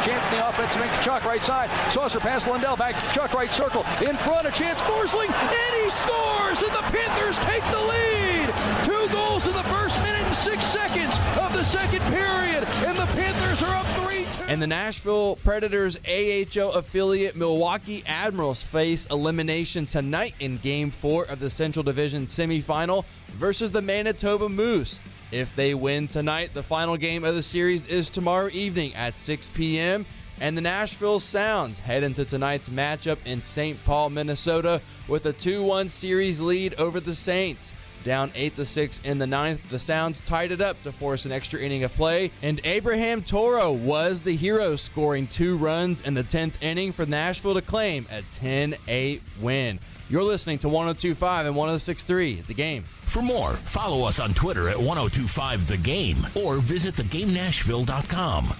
Chance in the offense, make Chuck right side. Saucer pass Lundell back to Chuck right circle. In front, a chance, Forsling, and he scores, and the Panthers take the lead. 2 goals in the first minute and 6 seconds of the second period, and the Panthers are up 3-2. And the Nashville Predators AHL affiliate Milwaukee Admirals face elimination tonight in Game 4 of the Central Division semifinal versus the Manitoba Moose. If they win tonight, the final game of the series is tomorrow evening at 6 p.m., and the Nashville Sounds head into tonight's matchup in St. Paul, Minnesota, with a 2-1 series lead over the Saints. Down 8-6 in the ninth, the Sounds tied it up to force an extra inning of play, and Abraham Toro was the hero, scoring 2 runs in the 10th inning for Nashville to claim a 10-8 win. You're listening to 102.5 and 106.3 The Game. For more, follow us on Twitter at 1025 The Game or visit thegamenashville.com.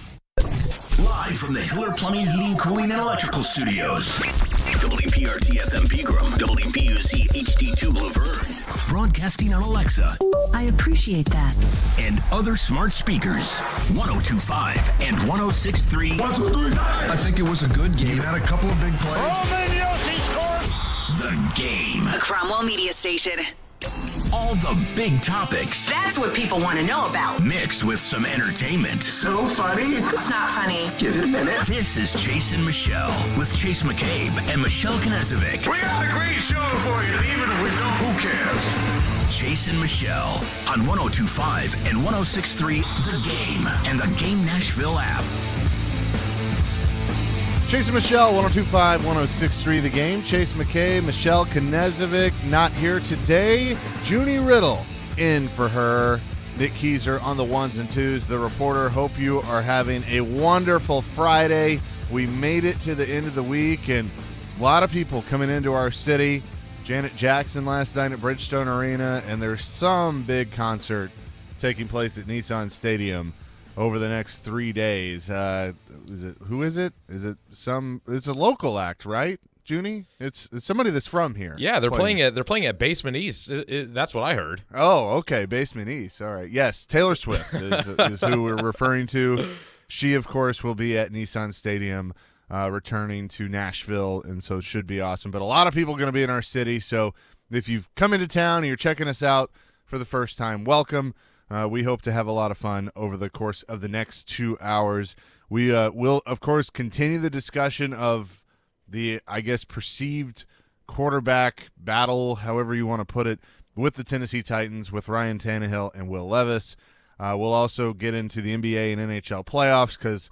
Live from the Hiller Plumbing, Heating, Cooling, and Electrical Studios. WPRT FM Pegram, WPUC HD2 Laverne. Broadcasting on Alexa. I appreciate that. And other smart speakers. 1025 and 1063. 1, 2, 3. I think it was a good game. Had a couple of big plays. The Game. A Cromwell Media Station. All the big topics. That's what people want to know about. Mixed with some entertainment. So funny. It's not funny. Give it a minute. This is Chase and Michelle with Chase McCabe and Michelle Knezovic. We got a great show for you. Even if we don't, who cares? Chase and Michelle on 1025 and 1063 The Game and the Game Nashville app. Chase and Michelle, 102.5, 106.3 The Game. Chase McKay, Michelle Knezovic, not here today. Junie Riddle in for her. Nick Keyser on the ones and twos. The reporter, hope you are having a wonderful Friday. We made it to the end of the week, and a lot of people coming into our city. Janet Jackson last night at Bridgestone Arena, and there's some big concert taking place at Nissan Stadium over the next 3 days. Who is it? It's a local act, right, Junie? It's somebody that's from here. Yeah, they're playing at Basement East. That's what I heard. Oh, okay, Basement East. All right. Yes, Taylor Swift is who we're referring to. She, of course, will be at Nissan Stadium, returning to Nashville, and so it should be awesome. But a lot of people are going to be in our city, so if you've come into town and you're checking us out for the first time, welcome. We hope to have a lot of fun over the course of the next 2 hours. We will, of course, continue the discussion of the, I guess, perceived quarterback battle, however you want to put it, with the Tennessee Titans, with Ryan Tannehill and Will Levis. We'll also get into the NBA and NHL playoffs because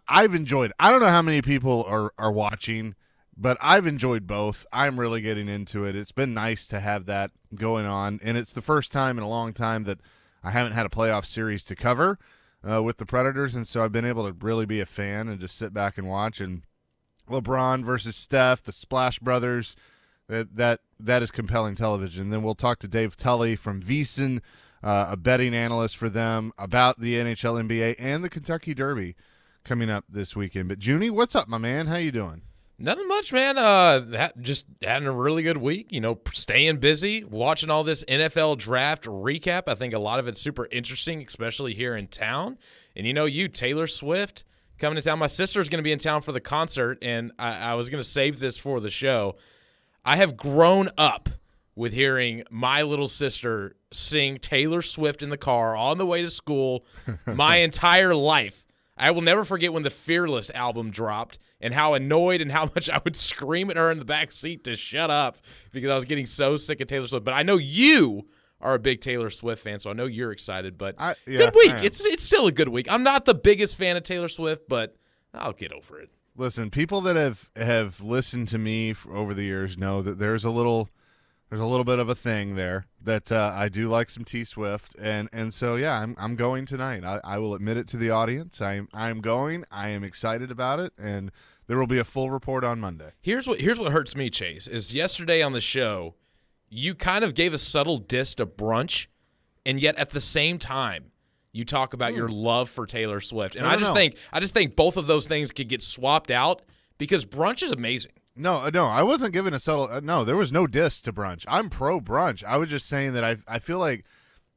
I've enjoyed – I don't know how many people are watching, but I've enjoyed both. I'm really getting into it. It's been nice to have that going on, and it's the first time in a long time that I haven't had a playoff series to cover with the Predators, and so I've been able to really be a fan and just sit back and watch. And LeBron versus Steph, the Splash Brothers, that is compelling television. Then we'll talk to Dave Tully from VSiN, a betting analyst for them, about the NHL, NBA, and the Kentucky Derby coming up this weekend. But Junie, what's up, my man? How you doing? Nothing much, man. Just having a really good week. Staying busy, watching all this NFL draft recap. I think a lot of it's super interesting, especially here in town. And Taylor Swift coming to town. My sister's going to be in town for the concert, and I was going to save this for the show. I have grown up with hearing my little sister sing Taylor Swift in the car on the way to school my entire life. I will never forget when the Fearless album dropped and how annoyed and how much I would scream at her in the back seat to shut up because I was getting so sick of Taylor Swift. But I know you are a big Taylor Swift fan, so I know you're excited. But good week. It's still a good week. I'm not the biggest fan of Taylor Swift, but I'll get over it. Listen, people that have listened to me over the years know that there's a little bit of a thing there that I do like some T Swift, and so yeah, I'm going tonight. I will admit it to the audience. I'm going. I am excited about it, and there will be a full report on Monday. Here's what hurts me, Chase, is yesterday on the show, you kind of gave a subtle diss to brunch, and yet at the same time, you talk about your love for Taylor Swift, and I just think both of those things could get swapped out because brunch is amazing. No, I wasn't giving a subtle no, there was no diss to brunch. I'm pro brunch. I was just saying that I feel like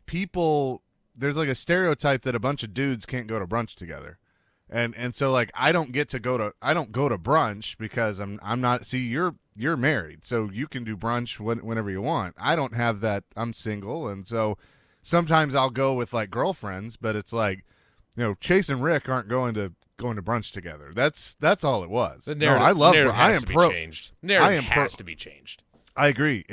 people, there's like a stereotype that a bunch of dudes can't go to brunch together. And so like I don't go to brunch because I'm not. See, you're married, so you can do brunch whenever you want. I don't have that. I'm single, and so sometimes I'll go with like girlfriends, but it's like, Chase and Rick aren't going to brunch together. That's all it was. The narrative, I love. I am pro. Changed. Narrative has to be changed. I agree.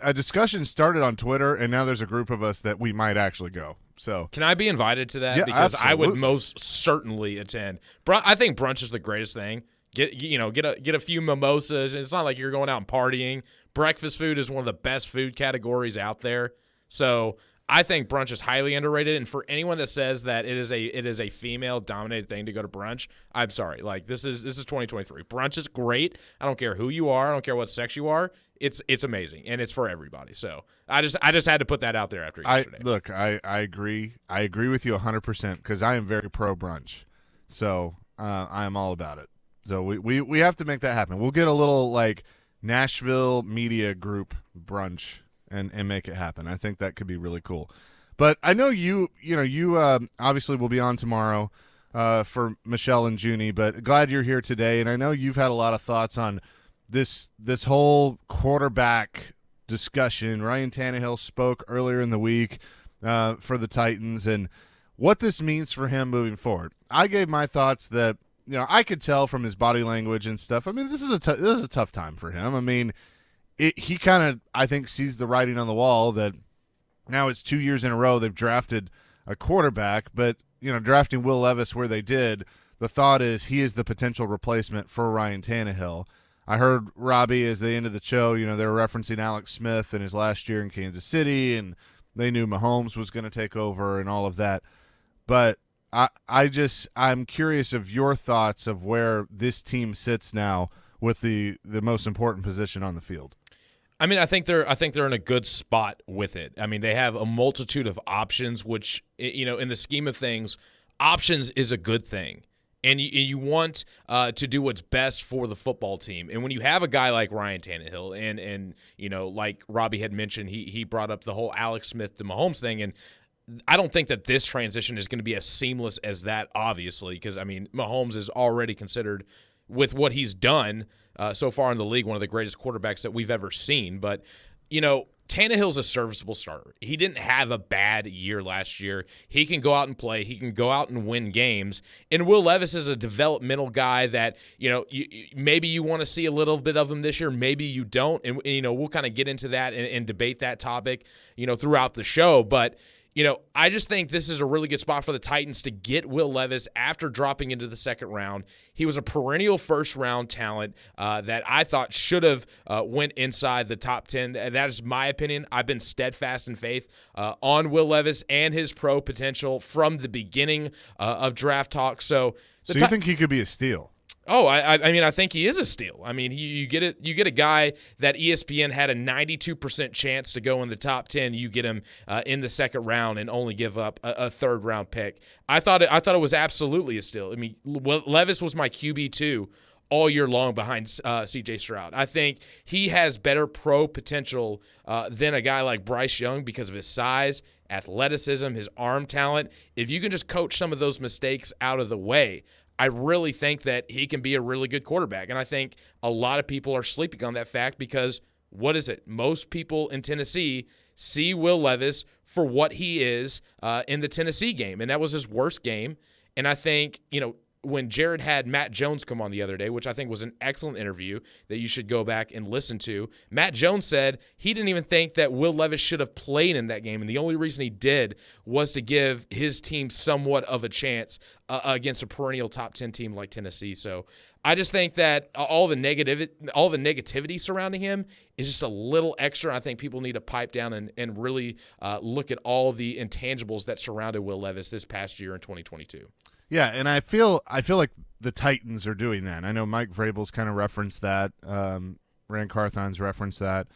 A discussion started on Twitter, and now there's a group of us that we might actually go. So can I be invited to that? Yeah, because absolutely. I would most certainly attend. I think brunch is the greatest thing. Get a few mimosas. It's not like you're going out and partying. Breakfast food is one of the best food categories out there. So I think brunch is highly underrated. And for anyone that says that it is a female dominated thing to go to brunch, I'm sorry. Like this is 2023. Brunch is great. I don't care who you are. I don't care what sex you are. It's amazing, and it's for everybody. So I just had to put that out there after yesterday. I agree. I agree with you 100% because I am very pro brunch. So I am all about it. So we have to make that happen. We'll get a little like Nashville media group brunch and make it happen. I think that could be really cool. But I know you obviously will be on tomorrow for Michelle and Junie, but glad you're here today. And I know you've had a lot of thoughts on this whole quarterback discussion. Ryan Tannehill spoke earlier in the week for the Titans and what this means for him moving forward. I gave my thoughts that I could tell from his body language and stuff. I mean, this is a tough time for him. I mean, he kind of I think sees the writing on the wall that now it's 2 years in a row they've drafted a quarterback, but drafting Will Levis where they did, the thought is he is the potential replacement for Ryan Tannehill. I heard Robbie as they ended the show, they were referencing Alex Smith and his last year in Kansas City, and they knew Mahomes was going to take over and all of that. But I'm curious of your thoughts of where this team sits now with the most important position on the field. I mean, I think they're in a good spot with it. I mean, they have a multitude of options, which in the scheme of things, options is a good thing. And you want to do what's best for the football team. And when you have a guy like Ryan Tannehill and like Robbie had mentioned, he brought up the whole Alex Smith to Mahomes thing. And I don't think that this transition is going to be as seamless as that, obviously, because, I mean, Mahomes is already considered, with what he's done so far in the league, one of the greatest quarterbacks that we've ever seen. But, Tannehill's a serviceable starter. He didn't have a bad year last year. He can go out and play. He can go out and win games. And Will Levis is a developmental guy that, maybe you want to see a little bit of him this year. Maybe you don't. And we'll kind of get into that and debate that topic, throughout the show. But, I just think this is a really good spot for the Titans to get Will Levis after dropping into the second round. He was a perennial first-round talent that I thought should have went inside the top 10. That is my opinion. I've been steadfast in faith on Will Levis and his pro potential from the beginning of draft talk. So you think he could be a steal? Oh, I mean, I think he is a steal. I mean, you get it. You get a guy that ESPN had a 92% chance to go in the top 10. You get him in the second round and only give up a third round pick. I thought it was absolutely a steal. I mean, Levis was my QB2 all year long behind C.J. Stroud. I think he has better pro potential than a guy like Bryce Young because of his size, athleticism, his arm talent. If you can just coach some of those mistakes out of the way, I really think that he can be a really good quarterback. And I think a lot of people are sleeping on that fact because what is it? Most people in Tennessee see Will Levis for what he is in the Tennessee game. And that was his worst game. And I think, when Jared had Matt Jones come on the other day, which I think was an excellent interview that you should go back and listen to, Matt Jones said he didn't even think that Will Levis should have played in that game, and the only reason he did was to give his team somewhat of a chance against a perennial top 10 team like Tennessee. So I just think that all the negativity surrounding him is just a little extra. I think people need to pipe down and really look at all the intangibles that surrounded Will Levis this past year in 2022. Yeah, and I feel like the Titans are doing that. I know Mike Vrabel's kind of referenced that. Rand Carthon's referenced that.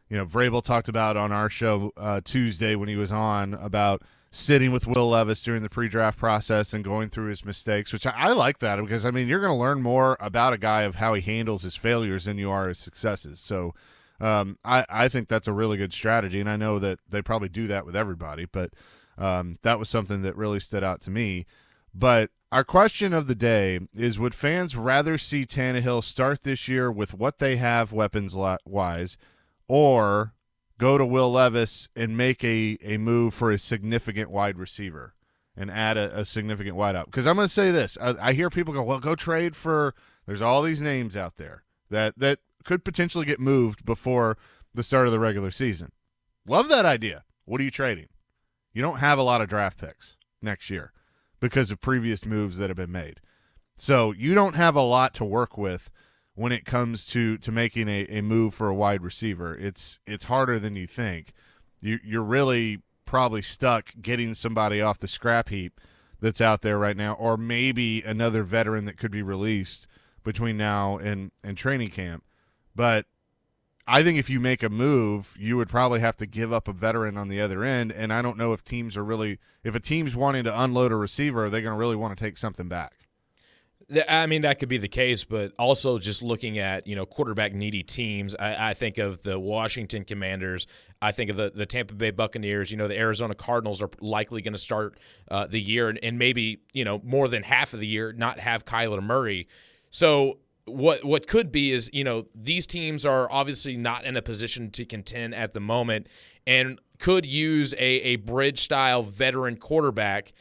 Vrabel talked about on our show Tuesday when he was on about sitting with Will Levis during the pre-draft process and going through his mistakes, which I like that because, I mean, you're going to learn more about a guy of how he handles his failures than you are his successes. So I think that's a really good strategy, and I know that they probably do that with everybody, but that was something that really stood out to me. But Our question of the day is, would fans rather see Tannehill start this year with what they have weapons-wise, or go to Will Levis and make a move for a significant wide receiver and add a significant wideout? Because I'm going to say this. I hear people go, well, go trade for – there's all these names out there that could potentially get moved before the start of the regular season. Love that idea. What are you trading? You don't have a lot of draft picks next year because of previous moves that have been made. So you don't have a lot to work with when it comes to making a move for a wide receiver. It's harder than you think. You're really probably stuck getting somebody off the scrap heap that's out there right now, or maybe another veteran that could be released between now and training camp. But I think if you make a move, you would probably have to give up a veteran on the other end, and I don't know if if a team's wanting to unload a receiver, are they going to really want to take something back? I mean, that could be the case, but also just looking at, quarterback-needy teams, I think of the Washington Commanders. I think of the Tampa Bay Buccaneers. The Arizona Cardinals are likely going to start the year and maybe, more than half of the year not have Kyler Murray. So what could be is, these teams are obviously not in a position to contend at the moment and could use a bridge-style veteran quarterback,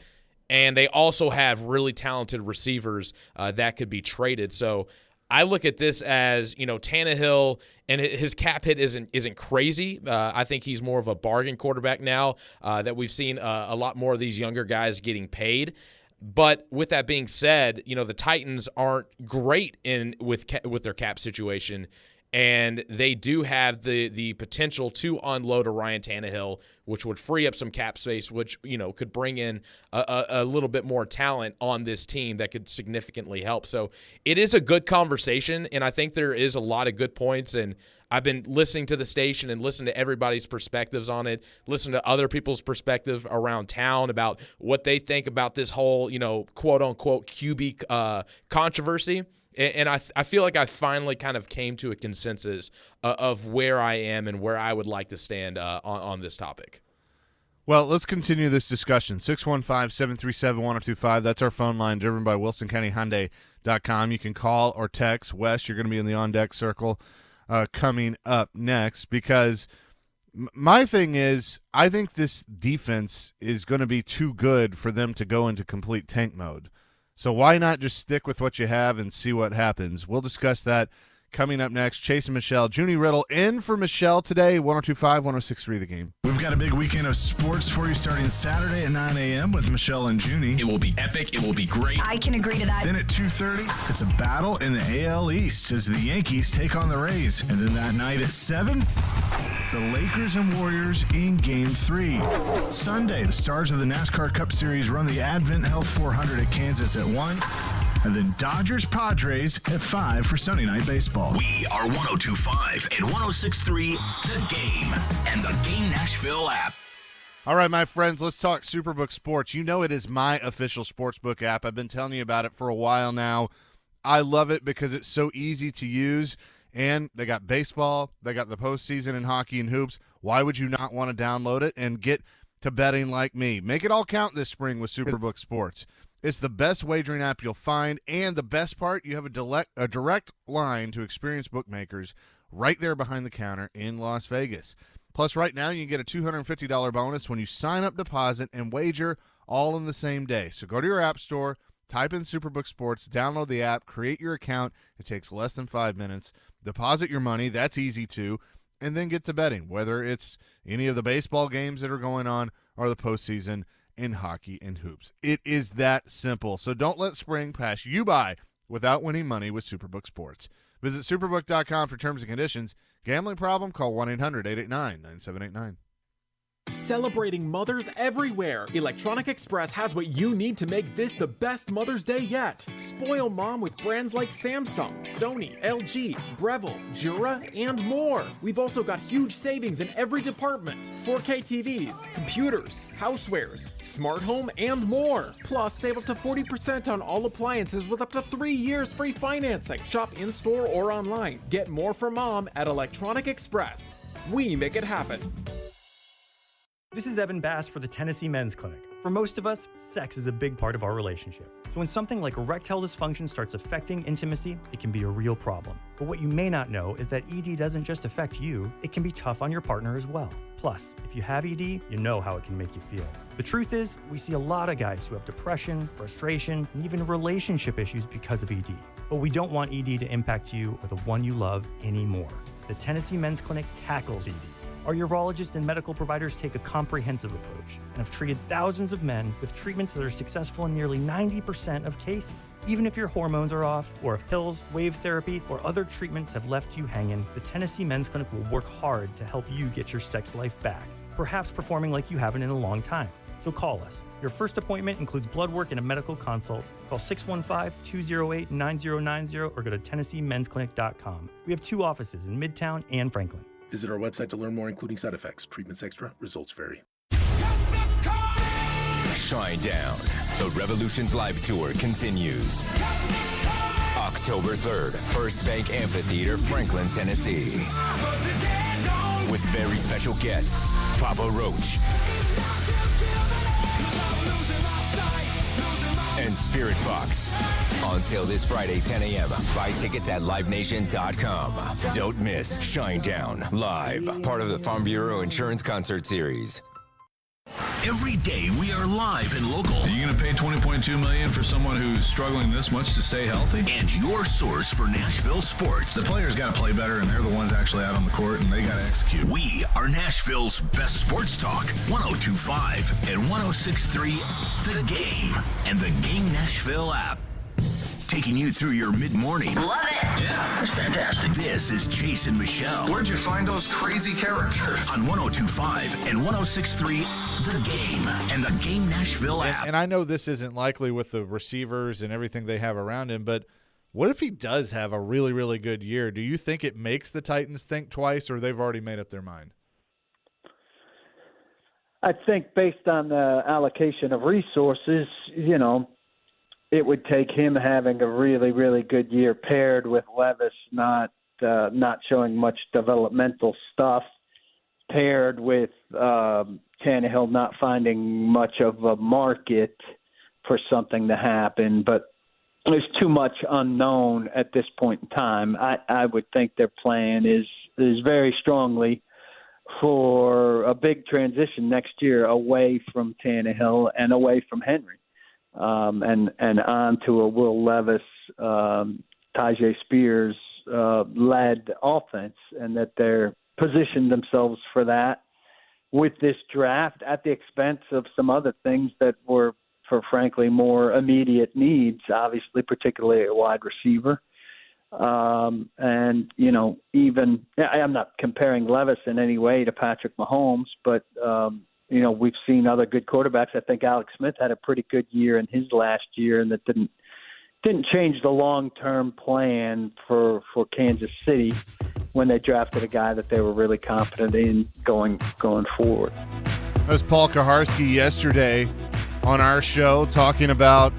and they also have really talented receivers that could be traded. So I look at this as, Tannehill, and his cap hit isn't crazy. I think he's more of a bargain quarterback now that we've seen a lot more of these younger guys getting paid. But with that being said, the Titans aren't great with their cap situation, and they do have the potential to unload a Ryan Tannehill, which would free up some cap space, which could bring in a little bit more talent on this team that could significantly help. So it is a good conversation, and I think there is a lot of good points. And I've been listening to the station and listening to everybody's perspectives on it, listen to other people's perspective around town about what they think about this whole, quote-unquote QB controversy. And I feel like I finally kind of came to a consensus of where I am and where I would like to stand on this topic. Well, let's continue this discussion. 615-737-1025. That's our phone line, driven by WilsonCountyHyundai.com. You can call or text. Wes, you're going to be in the on-deck circle coming up next, because my thing is, I think this defense is going to be too good for them to go into complete tank mode. So why not just stick with what you have and see what happens? We'll discuss that coming up next. Chase and Michelle. Junie Riddle in for Michelle today, 102.5, 106.3 The Game. We've got a big weekend of sports for you starting Saturday at 9 a.m. with Michelle and Junie. It will be epic. It will be great. I can agree to that. Then at 2:30, it's a battle in the AL East as the Yankees take on the Rays. And then that night at 7, the Lakers and Warriors in Game 3. Sunday, the stars of the NASCAR Cup Series run the Advent Health 400 at Kansas at 1. And then Dodgers-Padres at 5 for Sunday Night Baseball. We are 102.5 and 106.3 The Game and the Game Nashville app. All right, my friends, let's talk Superbook Sports. You know it is my official sportsbook app. I've been telling you about it for a while now. I love it because it's so easy to use, and they got baseball, they got the postseason in hockey and hoops. Why would you not want to download it and get to betting like me? Make it all count this spring with Superbook Sports. It's the best wagering app you'll find, and the best part, you have a direct line to experienced bookmakers right there behind the counter in Las Vegas. Plus, right now, you can get a $250 bonus when you sign up, deposit, and wager all in the same day. So go to your app store, type in Superbook Sports, download the app, create your account. It takes less than 5 minutes. Deposit your money. That's easy too. And then get to betting, whether it's any of the baseball games that are going on or the postseason in hockey and hoops. It is that simple. So don't let spring pass you by without winning money with Superbook Sports. Visit superbook.com for terms and conditions. Gambling problem? Call 1-800-889-9789. Celebrating mothers everywhere, Electronic Express has what you need to make this the best Mother's Day yet. Spoil mom with brands like Samsung, Sony, LG, Breville, Jura, and more. We've also got huge savings in every department. 4K TVs, computers, housewares, smart home, and more. Plus, save up to 40% on all appliances with up to 3 years free financing. Shop in-store or online. Get more for mom at Electronic Express. We make it happen. This is Evan Bass for the Tennessee Men's Clinic. For most of us, sex is a big part of our relationship. So when something like erectile dysfunction starts affecting intimacy, it can be a real problem. But what you may not know is that ED doesn't just affect you, it can be tough on your partner as well. Plus, if you have ED, you know how it can make you feel. The truth is, we see a lot of guys who have depression, frustration, and even relationship issues because of ED. But we don't want ED to impact you or the one you love anymore. The Tennessee Men's Clinic tackles ED. Our urologists and medical providers take a comprehensive approach and have treated thousands of men with treatments that are successful in nearly 90% of cases. Even if your hormones are off, or if pills, wave therapy, or other treatments have left you hanging, the Tennessee Men's Clinic will work hard to help you get your sex life back, perhaps performing like you haven't in a long time. So call us. Your first appointment includes blood work and a medical consult. Call 615-208-9090 or go to TennesseeMen'sClinic.com. We have 2 offices in Midtown and Franklin. Visit our website to learn more, including side effects. Treatments extra, results vary. Shine Down. The Revolution's live tour continues. October 3rd, First Bank Amphitheater, Franklin, Tennessee. With very special guests, Papa Roach and Spirit Box. On sale this Friday, 10 a.m. Buy tickets at LiveNation.com. Don't miss Shine Down Live, part of the Farm Bureau Insurance Concert Series. Every day we are live and local. Are you going to pay $20.2 million for someone who's struggling this much to stay healthy? And your source for Nashville sports. The players got to play better, and they're the ones actually out on the court, and they got to execute. We are Nashville's best sports talk. 102.5 and 106.3 The Game and the Game Nashville app. Taking you through your mid-morning. Love it. Yeah, that's fantastic. This is Chase and Michelle. Where'd you find those crazy characters? On 102.5 and 106.3 The Game and the Game Nashville app. And I know this isn't likely with the receivers and everything they have around him, but what if he does have a really, really good year? Do you think it makes the Titans think twice, or they've already made up their mind? I think based on the allocation of resources, it would take him having a really, really good year paired with Levis not showing much developmental stuff, paired with Tannehill not finding much of a market for something to happen. But there's too much unknown at this point in time. I would think their plan is very strongly for a big transition next year away from Tannehill and away from Henry. And on to a Will Levis, Tyjae Spears led offense, and that they're positioned themselves for that with this draft at the expense of some other things that were, for frankly, more immediate needs, obviously, particularly a wide receiver. And, even I'm not comparing Levis in any way to Patrick Mahomes, but, we've seen other good quarterbacks. I think Alex Smith had a pretty good year in his last year, and that didn't change the long-term plan for Kansas City when they drafted a guy that they were really confident in going forward. That was Paul Kaharski yesterday on our show talking about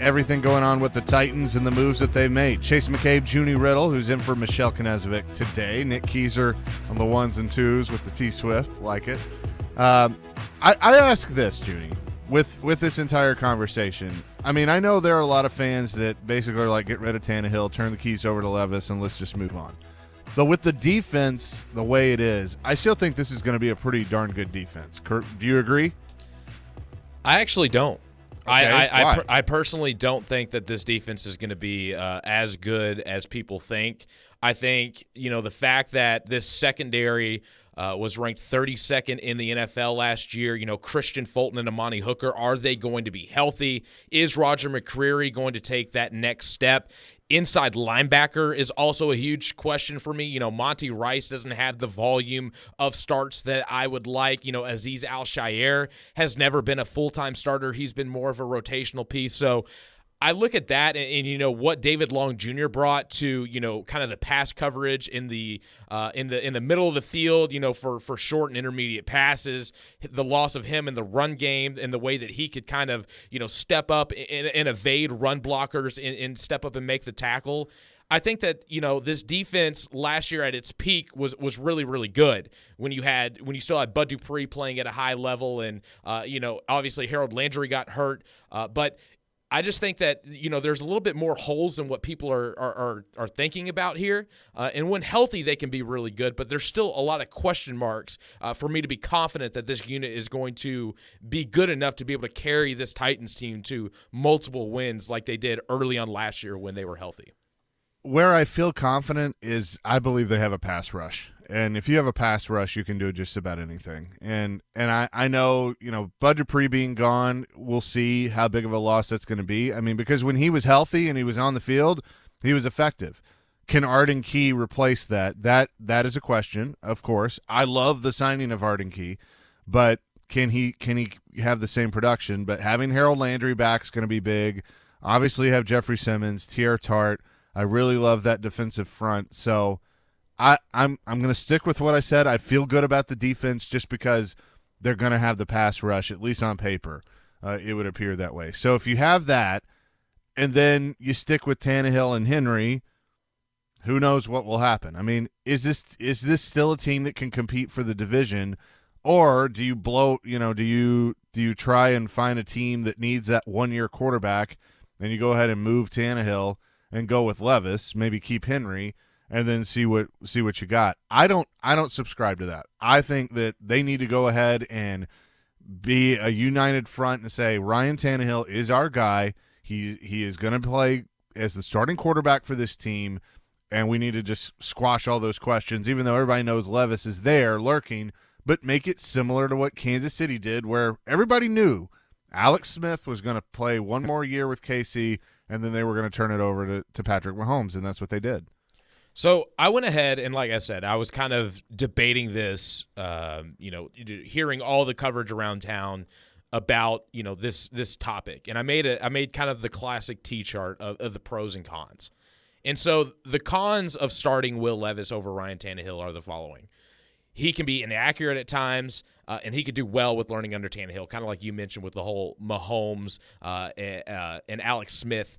everything going on with the Titans and the moves that they made. Chase McCabe, Junie Riddle, who's in for Michelle Knezovic today. Nick Keiser on the ones and twos with the T-Swift, like it. I ask this, Junie, with this entire conversation. I mean, I know there are a lot of fans that basically are like, get rid of Tannehill, turn the keys over to Levis, and let's just move on. But with the defense the way it is, I still think this is going to be a pretty darn good defense. Kurt, do you agree? I actually don't. Okay, I personally don't think that this defense is going to be as good as people think. I think, the fact that this secondary was ranked 32nd in the NFL last year. Christian Fulton and Amani Hooker, are they going to be healthy? Is Roger McCreary going to take that next step? Inside linebacker is also a huge question for me. Monty Rice doesn't have the volume of starts that I would like. Azeez Al-Shaair has never been a full-time starter. He's been more of a rotational piece. So I look at that and you know what David Long Jr. brought to, you know, kind of the pass coverage in the middle of the field, you know, for short and intermediate passes, the loss of him in the run game and the way that he could kind of, you know, step up and evade run blockers and step up and make the tackle. I think that, you know, this defense last year at its peak was really, really good when you still had Bud Dupree playing at a high level and, you know, obviously Harold Landry got hurt, but I just think that, you know, there's a little bit more holes than what people are thinking about here. And when healthy, they can be really good, but there's still a lot of question marks for me to be confident that this unit is going to be good enough to be able to carry this Titans team to multiple wins like they did early on last year when they were healthy. Where I feel confident is I believe they have a pass rush. And if you have a pass rush, you can do just about anything. And I know, you know, Bud Dupree being gone, we'll see how big of a loss that's going to be. I mean, because when he was healthy and he was on the field, he was effective. Can Arden Key replace that? That is a question, of course. I love the signing of Arden Key, but can he have the same production? But having Harold Landry back is going to be big. Obviously, you have Jeffrey Simmons, T.R. Tart. I really love that defensive front. So I'm going to stick with what I said. I feel good about the defense just because they're going to have the pass rush, at least on paper. It would appear that way. So if you have that, and then you stick with Tannehill and Henry, who knows what will happen? I mean, is this still a team that can compete for the division, or do you blow? You know, do you try and find a team that needs that 1-year quarterback, and you go ahead and move Tannehill and go with Levis, maybe keep Henry, and then see what you got. I don't subscribe to that. I think that they need to go ahead and be a united front and say Ryan Tannehill is our guy. He is going to play as the starting quarterback for this team, and we need to just squash all those questions, even though everybody knows Levis is there lurking, but make it similar to what Kansas City did, where everybody knew Alex Smith was going to play one more year with KC, and then they were going to turn it over to Patrick Mahomes, and that's what they did. So I went ahead and, like I said, I was kind of debating this, hearing all the coverage around town about, you know, this topic, and I made kind of the classic T-chart of the pros and cons. And so the cons of starting Will Levis over Ryan Tannehill are the following. He can be inaccurate at times, and he could do well with learning under Tannehill, kind of like you mentioned with the whole Mahomes and Alex Smith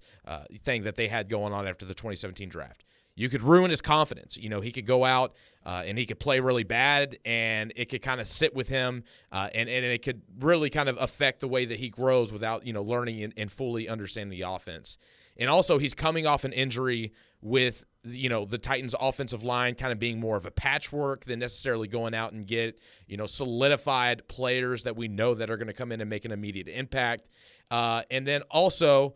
thing that they had going on after the 2017 draft. You could ruin his confidence. You know, he could go out and he could play really bad, and it could kind of sit with him, and it could really kind of affect the way that he grows without, you know, learning and fully understanding the offense. And also, he's coming off an injury with, you know, the Titans' offensive line kind of being more of a patchwork than necessarily going out and get, you know, solidified players that we know that are going to come in and make an immediate impact. And then also,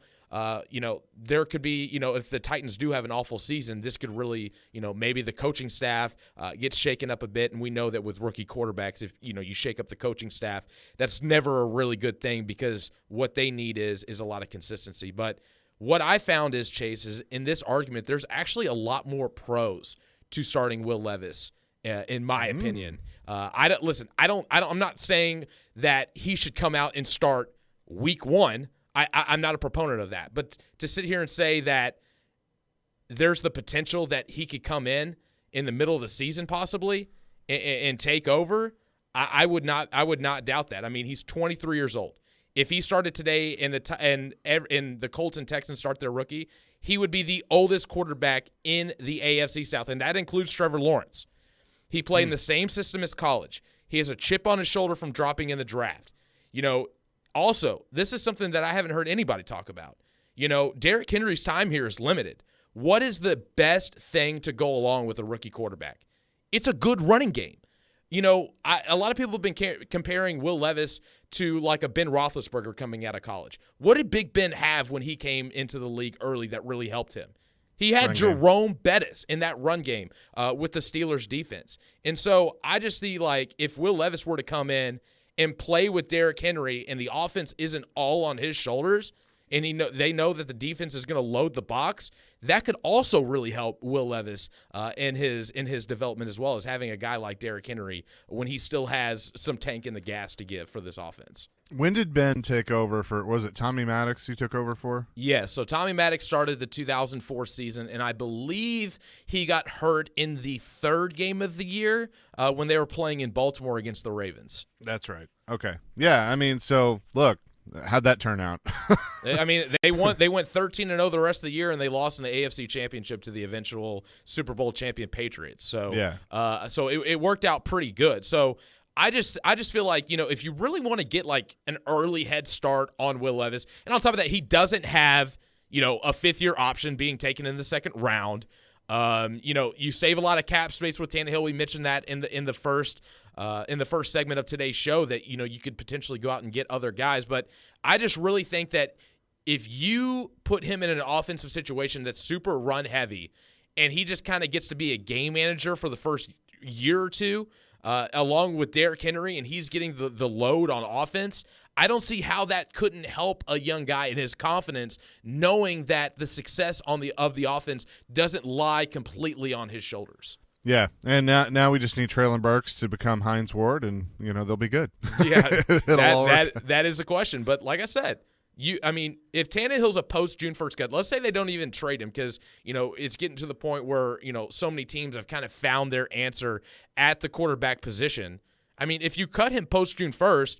you know, there could be, you know, if the Titans do have an awful season, this could really, you know, maybe the coaching staff gets shaken up a bit. And we know that with rookie quarterbacks, if, you know, you shake up the coaching staff, that's never a really good thing because what they need is a lot of consistency. But what I found is, Chase, is in this argument, there's actually a lot more pros to starting Will Levis, in my opinion. I'm not saying that he should come out and start week one. I'm not a proponent of that. But to sit here and say that there's the potential that he could come in the middle of the season possibly and take over, I would not doubt that. I mean, he's 23 years old. If he started today and the Colts and Texans start their rookie, he would be the oldest quarterback in the AFC South, and that includes Trevor Lawrence. He played in the same system as college. He has a chip on his shoulder from dropping in the draft. You know, also, this is something that I haven't heard anybody talk about. You know, Derrick Henry's time here is limited. What is the best thing to go along with a rookie quarterback? It's a good running game. You know, a lot of people have been comparing Will Levis to like a Ben Roethlisberger coming out of college. What did Big Ben have when he came into the league early that really helped him? He had Jerome Bettis in that run game with the Steelers defense. And so I just see, like, if Will Levis were to come in and play with Derrick Henry and the offense isn't all on his shoulders and they know that the defense is going to load the box, that could also really help Will Levis in his development, as well as having a guy like Derrick Henry when he still has some tank in the gas to give for this offense. When did Ben take over for? Was it Tommy Maddox he took over for? Yeah, so Tommy Maddox started the 2004 season, and I believe he got hurt in the third game of the year when they were playing in Baltimore against the Ravens. That's right. Okay. Yeah, I mean, so look, how'd that turn out? I mean, they went 13-0 the rest of the year, and they lost in the AFC Championship to the eventual Super Bowl champion Patriots. So yeah, so it worked out pretty good. So I just feel like, if you really want to get like an early head start on Will Levis, and on top of that, he doesn't have, a fifth-year option being taken in the second round. You save a lot of cap space with Tannehill. We mentioned that in the first segment of today's show that, you could potentially go out and get other guys. But I just really think that if you put him in an offensive situation that's super run heavy and he just kind of gets to be a game manager for the first year or two, along with Derrick Henry, and he's getting the load on offense, I don't see how that couldn't help a young guy in his confidence, knowing that the success of the offense doesn't lie completely on his shoulders. Yeah, and now we just need Treylon Burks to become Hines Ward, and they'll be good. Yeah, that is the question. But like I said, if Tannehill's a post June 1st cut, let's say they don't even trade him because, it's getting to the point where, so many teams have kind of found their answer at the quarterback position. I mean, if you cut him post June 1st,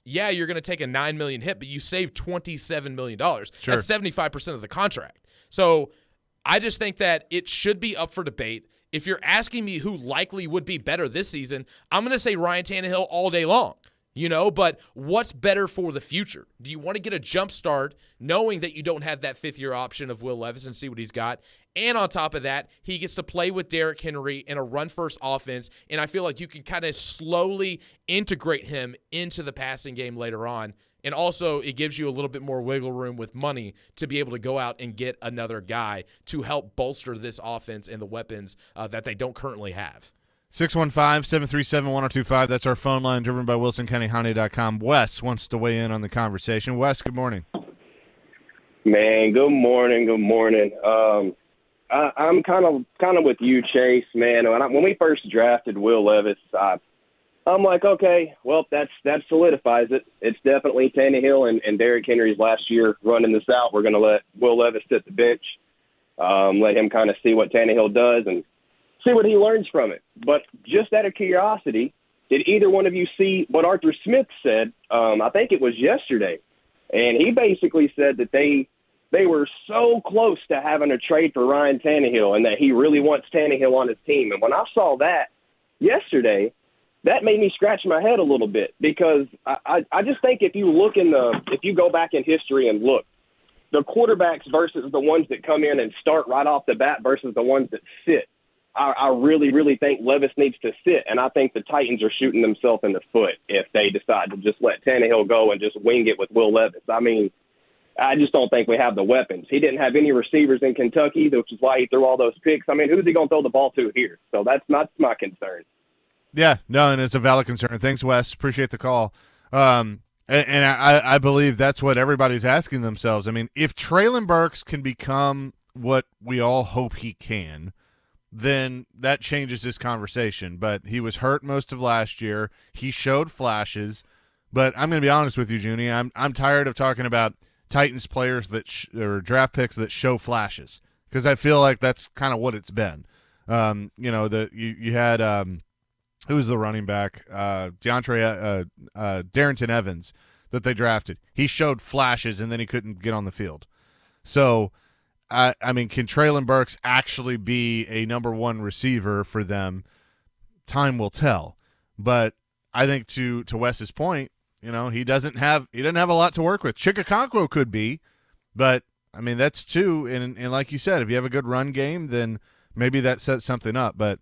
yeah, you're going to take a $9 million hit, but you save $27 million. Sure. That's 75% of the contract. So I just think that it should be up for debate. If you're asking me who likely would be better this season, I'm going to say Ryan Tannehill all day long. But what's better for the future? Do you want to get a jump start knowing that you don't have that fifth-year option of Will Levis and see what he's got? And on top of that, he gets to play with Derrick Henry in a run-first offense, and I feel like you can kind of slowly integrate him into the passing game later on. And also, it gives you a little bit more wiggle room with money to be able to go out and get another guy to help bolster this offense and the weapons that they don't currently have. 615-737-1025. That's our phone line, driven by WilsonCountyHyundai.com. Wes wants to weigh in on the conversation. Wes, good morning. Man, good morning. Good morning. I'm kind of with you, Chase. Man, when we first drafted Will Levis, I'm like, okay, well, that solidifies it. It's definitely Tannehill and Derrick Henry's last year running this out. We're going to let Will Levis sit the bench, let him kind of see what Tannehill does and see what he learns from it. But just out of curiosity, did either one of you see what Arthur Smith said? I think it was yesterday. And he basically said that they were so close to having a trade for Ryan Tannehill and that he really wants Tannehill on his team. And when I saw that yesterday, that made me scratch my head a little bit because I just think if you go back in history and look, the quarterbacks versus the ones that come in and start right off the bat versus the ones that sit, I really, really think Levis needs to sit, and I think the Titans are shooting themselves in the foot if they decide to just let Tannehill go and just wing it with Will Levis. I mean, I just don't think we have the weapons. He didn't have any receivers in Kentucky, which is why he threw all those picks. I mean, who's he going to throw the ball to here? So that's my concern. Yeah, no, and it's a valid concern. Thanks, Wes. Appreciate the call. And I believe that's what everybody's asking themselves. I mean, if Treylon Burks can become what we all hope he can, then that changes this conversation. But he was hurt most of last year. He showed flashes. But I'm going to be honest with you, Junie. I'm tired of talking about Titans players or draft picks that show flashes because I feel like that's kind of what it's been. You had who was the running back? Darrington Evans that they drafted. He showed flashes and then he couldn't get on the field. So. I mean, can Treylon Burks actually be a number one receiver for them? Time will tell. But I think to Wes's point, he doesn't have a lot to work with. Chikakonkwo could be, but I mean that's two. And like you said, if you have a good run game, then maybe that sets something up. But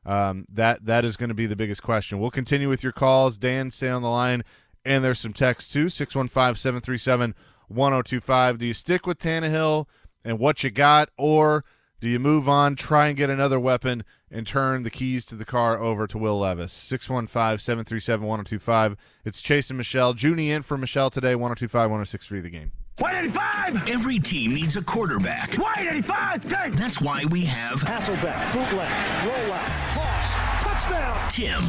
that is going to be the biggest question. We'll continue with your calls. Dan, stay on the line. And there's some text too. 615-737-1025. Do you stick with Tannehill and what you got, or do you move on, try and get another weapon, and turn the keys to the car over to Will Levis? 615-737-1025. It's Chase and Michelle. Junie in for Michelle today, 102.5, 106.3 The Game. 185! Every team needs a quarterback. 185! That's why we have Hasselbeck, bootleg, rollout, toss, touchdown. Tim.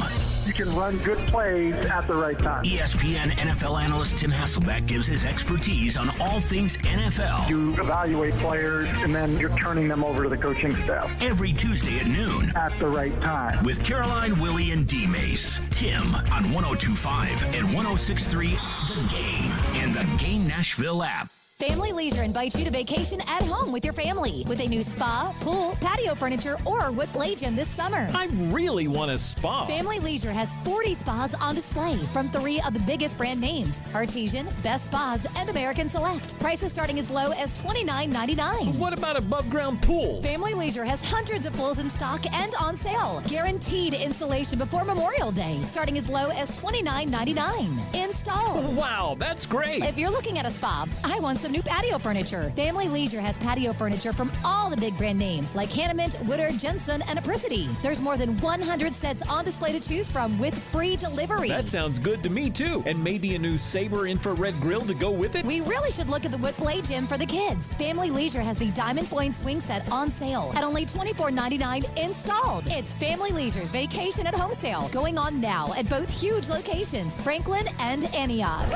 You can run good plays at the right time. ESPN NFL analyst Tim Hasselbeck gives his expertise on all things NFL. You evaluate players, and then you're turning them over to the coaching staff. Every Tuesday at noon. At the right time. With Caroline, Willie, and D-Mace. Tim on 102.5 and 106.3 The Game and the Game Nashville app. Family Leisure invites you to vacation at home with your family with a new spa, pool, patio furniture, or wood play gym this summer. I really want a spa. Family Leisure has 40 spas on display from 3 of the biggest brand names: Artesian, Best Spas, and American Select. Prices starting as low as $29.99. What about above ground pools? Family Leisure has hundreds of pools in stock and on sale. Guaranteed installation before Memorial Day, starting as low as $29.99. Installed. Wow, that's great. If you're looking at a spa, I want some new patio furniture. Family Leisure has patio furniture from all the big brand names like Hanneman, Woodard, Jensen, and Apricity. There's more than 100 sets on display to choose from with free delivery. That sounds good to me too. And maybe a new Sabre infrared grill to go with it. We really should look at the wood play gym for the kids. Family Leisure has the Diamond Point swing set on sale at only $24.99 installed. It's Family Leisure's vacation at home sale going on now at both huge locations, Franklin and Antioch.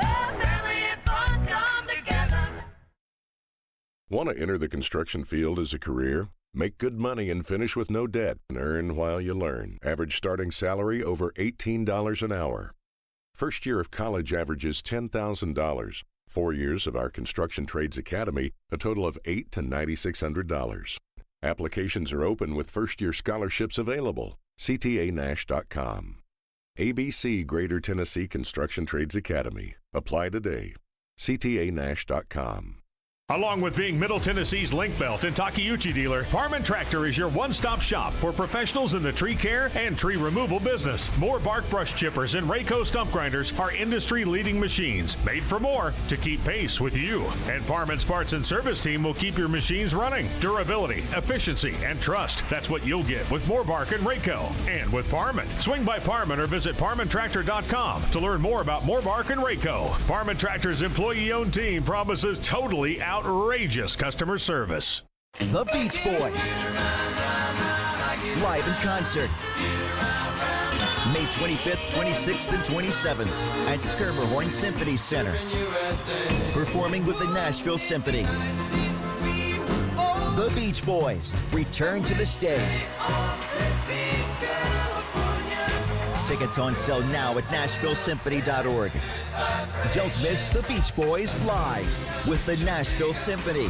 Want to enter the construction field as a career? Make good money and finish with no debt and earn while you learn. Average starting salary over $18 an hour. First year of college averages $10,000. 4 years of our Construction Trades Academy, a total of $800 to $9,600. Applications are open with first-year scholarships available. CTANash.com. ABC Greater Tennessee Construction Trades Academy. Apply today. CTANash.com. Along with being Middle Tennessee's Link Belt and Takeuchi dealer, Parman Tractor is your one-stop shop for professionals in the tree care and tree removal business. More bark brush chippers and Rayco stump grinders are industry-leading machines made for more to keep pace with you. And Parman's parts and service team will keep your machines running. Durability, efficiency, and trust. That's what you'll get with Moorbark and Rayco. And with Parman. Swing by Parman or visit ParmanTractor.com to learn more about Moorbark and Rayco. Parman Tractor's employee-owned team promises totally outrageous customer service. The Beach Boys. Live in concert. May 25th, 26th, and 27th at Schermerhorn Symphony Center. Performing with the Nashville Symphony. The Beach Boys return to the stage. Tickets on sale now at NashvilleSymphony.org. Don't miss the Beach Boys live with the Nashville Symphony.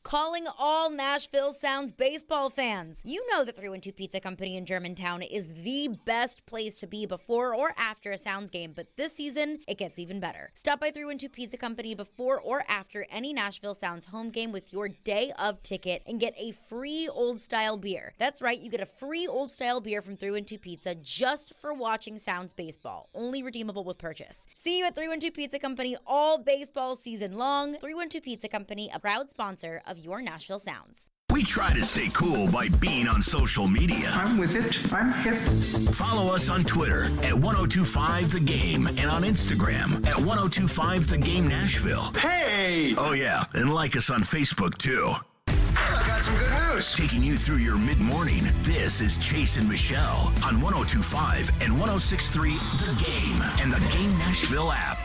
Calling all Nashville Sounds baseball fans. You know the 312 Pizza Company in Germantown is the best place to be before or after a Sounds game, but this season, it gets even better. Stop by 312 Pizza Company before or after any Nashville Sounds home game with your day of ticket and get a free old-style beer. That's right, you get a free old-style beer from 312 Pizza just for watching Sounds baseball. Only redeemable with purchase. See you at 312 Pizza Company all baseball season long. 312 Pizza Company, a proud sponsor of your Nashville Sounds. We try to stay cool by being on social media. I'm with it. I'm hip. Follow us on Twitter at 1025 The Game and on Instagram at 1025 The Game Nashville. Hey! Oh, yeah. And like us on Facebook, too. I got some good news. Taking you through your mid-morning, this is Chase and Michelle on 1025 and 1063 The Game and the Game Nashville app.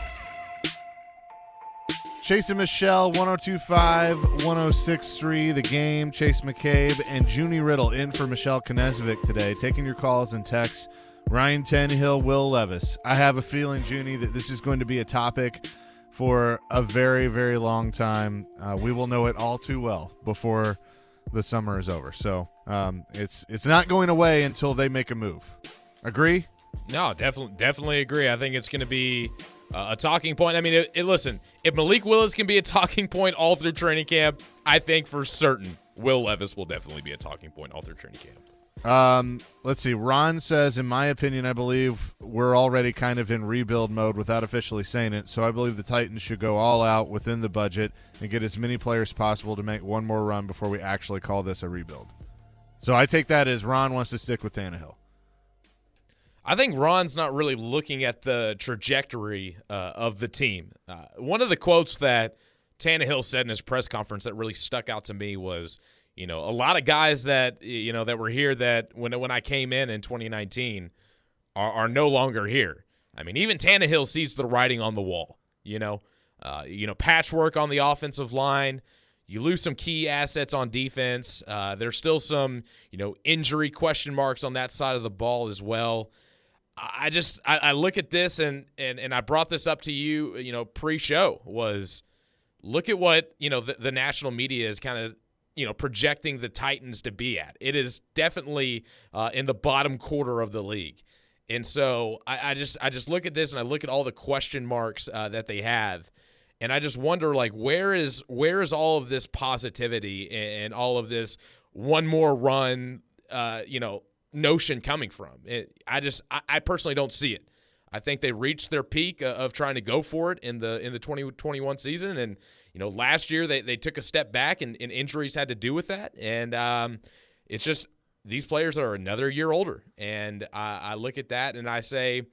Chase and Michelle, 102.5, 106.3, The Game. Chase McCabe and Junie Riddle in for Michelle Knezvik today, taking your calls and texts. Ryan Tannehill, Will Levis. I have a feeling, Junie, that this is going to be a topic for a very, very long time. We will know it all too well before the summer is over. So it's not going away until they make a move. Agree? No, definitely agree. I think it's going to be a talking point. I mean, listen, if Malik Willis can be a talking point all through training camp, I think for certain Will Levis will definitely be a talking point all through training camp. Let's see. Ron says, in my opinion, I believe we're already kind of in rebuild mode without officially saying it, so I believe the Titans should go all out within the budget and get as many players possible to make one more run before we actually call this a rebuild. So I take that as Ron wants to stick with Tannehill. I think Ron's not really looking at the trajectory of the team. One of the quotes that Tannehill said in his press conference that really stuck out to me was, a lot of guys that that were here that when I came in 2019 are no longer here. I mean, even Tannehill sees the writing on the wall. Patchwork on the offensive line. You lose some key assets on defense. There's still some, injury question marks on that side of the ball as well. I look at this and I brought this up to you, pre-show was look at what, the national media is kind of, projecting the Titans to be at. It is definitely in the bottom quarter of the league. And so I just look at this and I look at all the question marks that they have. And I just wonder, like, where is all of this positivity and all of this one more run, notion coming from? I personally don't see it. I think they reached their peak of trying to go for it in the 2021 season, and last year they took a step back, and injuries had to do with that. And it's just these players are another year older, and I look at that and I say,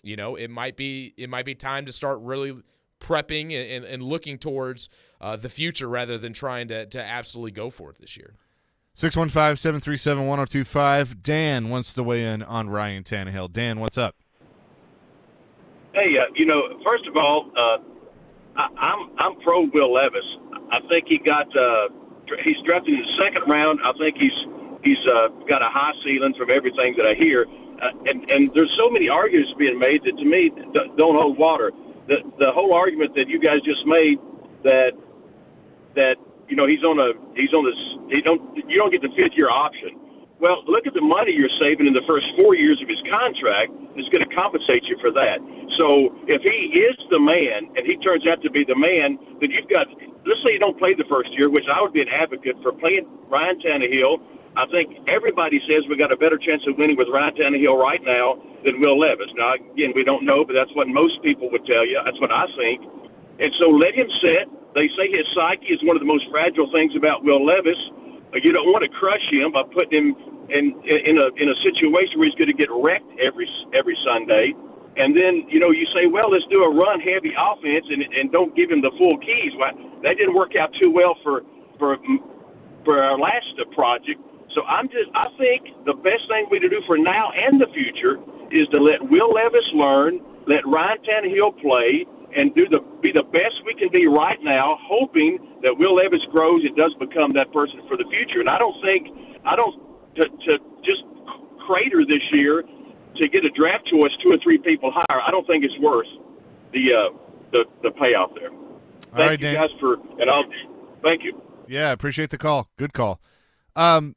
it might be time to start really prepping and looking towards the future rather than trying to absolutely go for it this year. 615-737-1025. Dan wants to weigh in on Ryan Tannehill. Dan, what's up? Hey, first of all, I'm pro Will Levis. I think he's drafted in the second round. I think he's got a high ceiling from everything that I hear. And there's so many arguments being made that to me don't hold water. The whole argument that you guys just made that you don't get the 5th-year option. Well, look at the money you're saving in the first 4 years of his contract. It's going to compensate you for that. So if he is the man and he turns out to be the man, then you've got. Let's say you don't play the first year, which I would be an advocate for playing Ryan Tannehill. I think everybody says we got a better chance of winning with Ryan Tannehill right now than Will Levis. Now, again, we don't know, but that's what most people would tell you. That's what I think. And so let him sit. They say his psyche is one of the most fragile things about Will Levis. You don't want to crush him by putting him in a situation where he's going to get wrecked every Sunday. And then, you say, well, let's do a run-heavy offense and don't give him the full keys. Well, that didn't work out too well for our last project. So I think the best thing we to do for now and the future is to let Will Levis learn, let Ryan Tannehill play, and be the best we can be right now, hoping that Will Levis grows and does become that person for the future. And I don't to just crater this year to get a draft choice 2 or 3 people higher. I don't think it's worth the payoff there. Thank you guys thank you. Yeah, appreciate the call. Good call. I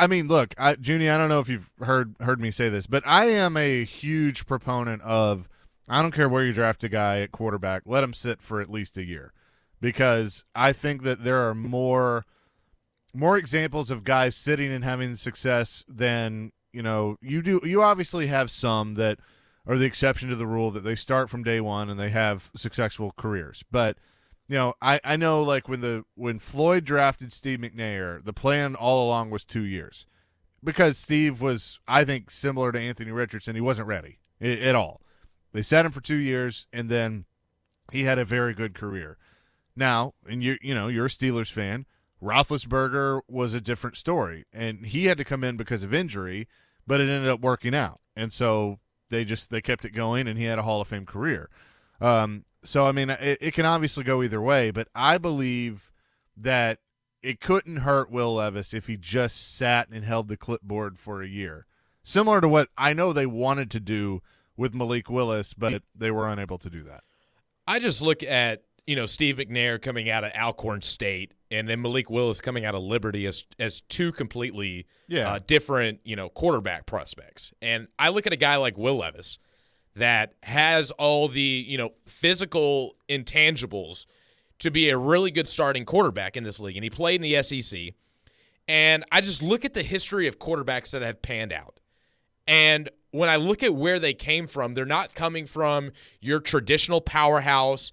mean, look, Junie, I don't know if you've heard me say this, but I am a huge proponent of I don't care where you draft a guy at quarterback, let him sit for at least a year, because I think that there are more examples of guys sitting and having success than you do. You obviously have some that are the exception to the rule that they start from day one and they have successful careers, but. I know like when Floyd drafted Steve McNair, the plan all along was 2 years because Steve was, I think, similar to Anthony Richardson. He wasn't ready at all. They sat him for 2 years, and then he had a very good career. Now, and you're a Steelers fan, Roethlisberger was a different story, and he had to come in because of injury, but it ended up working out. And so they kept it going, and he had a Hall of Fame career. So, I mean, it can obviously go either way, but I believe that it couldn't hurt Will Levis if he just sat and held the clipboard for a year. Similar to what I know they wanted to do with Malik Willis, but they were unable to do that. I just look at, Steve McNair coming out of Alcorn State and then Malik Willis coming out of Liberty as two completely different, quarterback prospects. And I look at a guy like Will Levis that has all the, physical intangibles to be a really good starting quarterback in this league. And he played in the SEC. And I just look at the history of quarterbacks that have panned out. And when I look at where they came from, they're not coming from your traditional powerhouse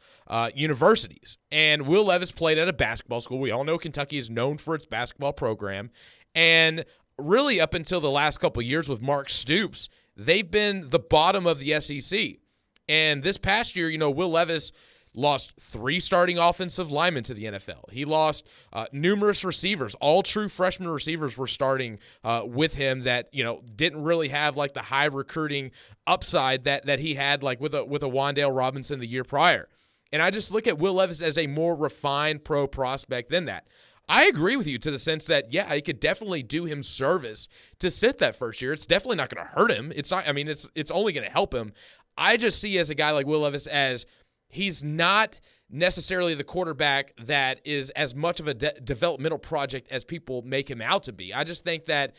universities. And Will Levis played at a basketball school. We all know Kentucky is known for its basketball program. And really up until the last couple of years with Mark Stoops, they've been the bottom of the SEC. And this past year, Will Levis lost 3 starting offensive linemen to the NFL. He lost numerous receivers. All true freshman receivers were starting with him that, didn't really have like the high recruiting upside that he had like with a Wan'Dale Robinson the year prior. And I just look at Will Levis as a more refined pro prospect than that. I agree with you to the sense that, yeah, it could definitely do him service to sit that first year. It's definitely not going to hurt him. It's not. I mean, it's only going to help him. I just see as a guy like Will Levis as he's not necessarily the quarterback that is as much of a developmental project as people make him out to be. I just think that,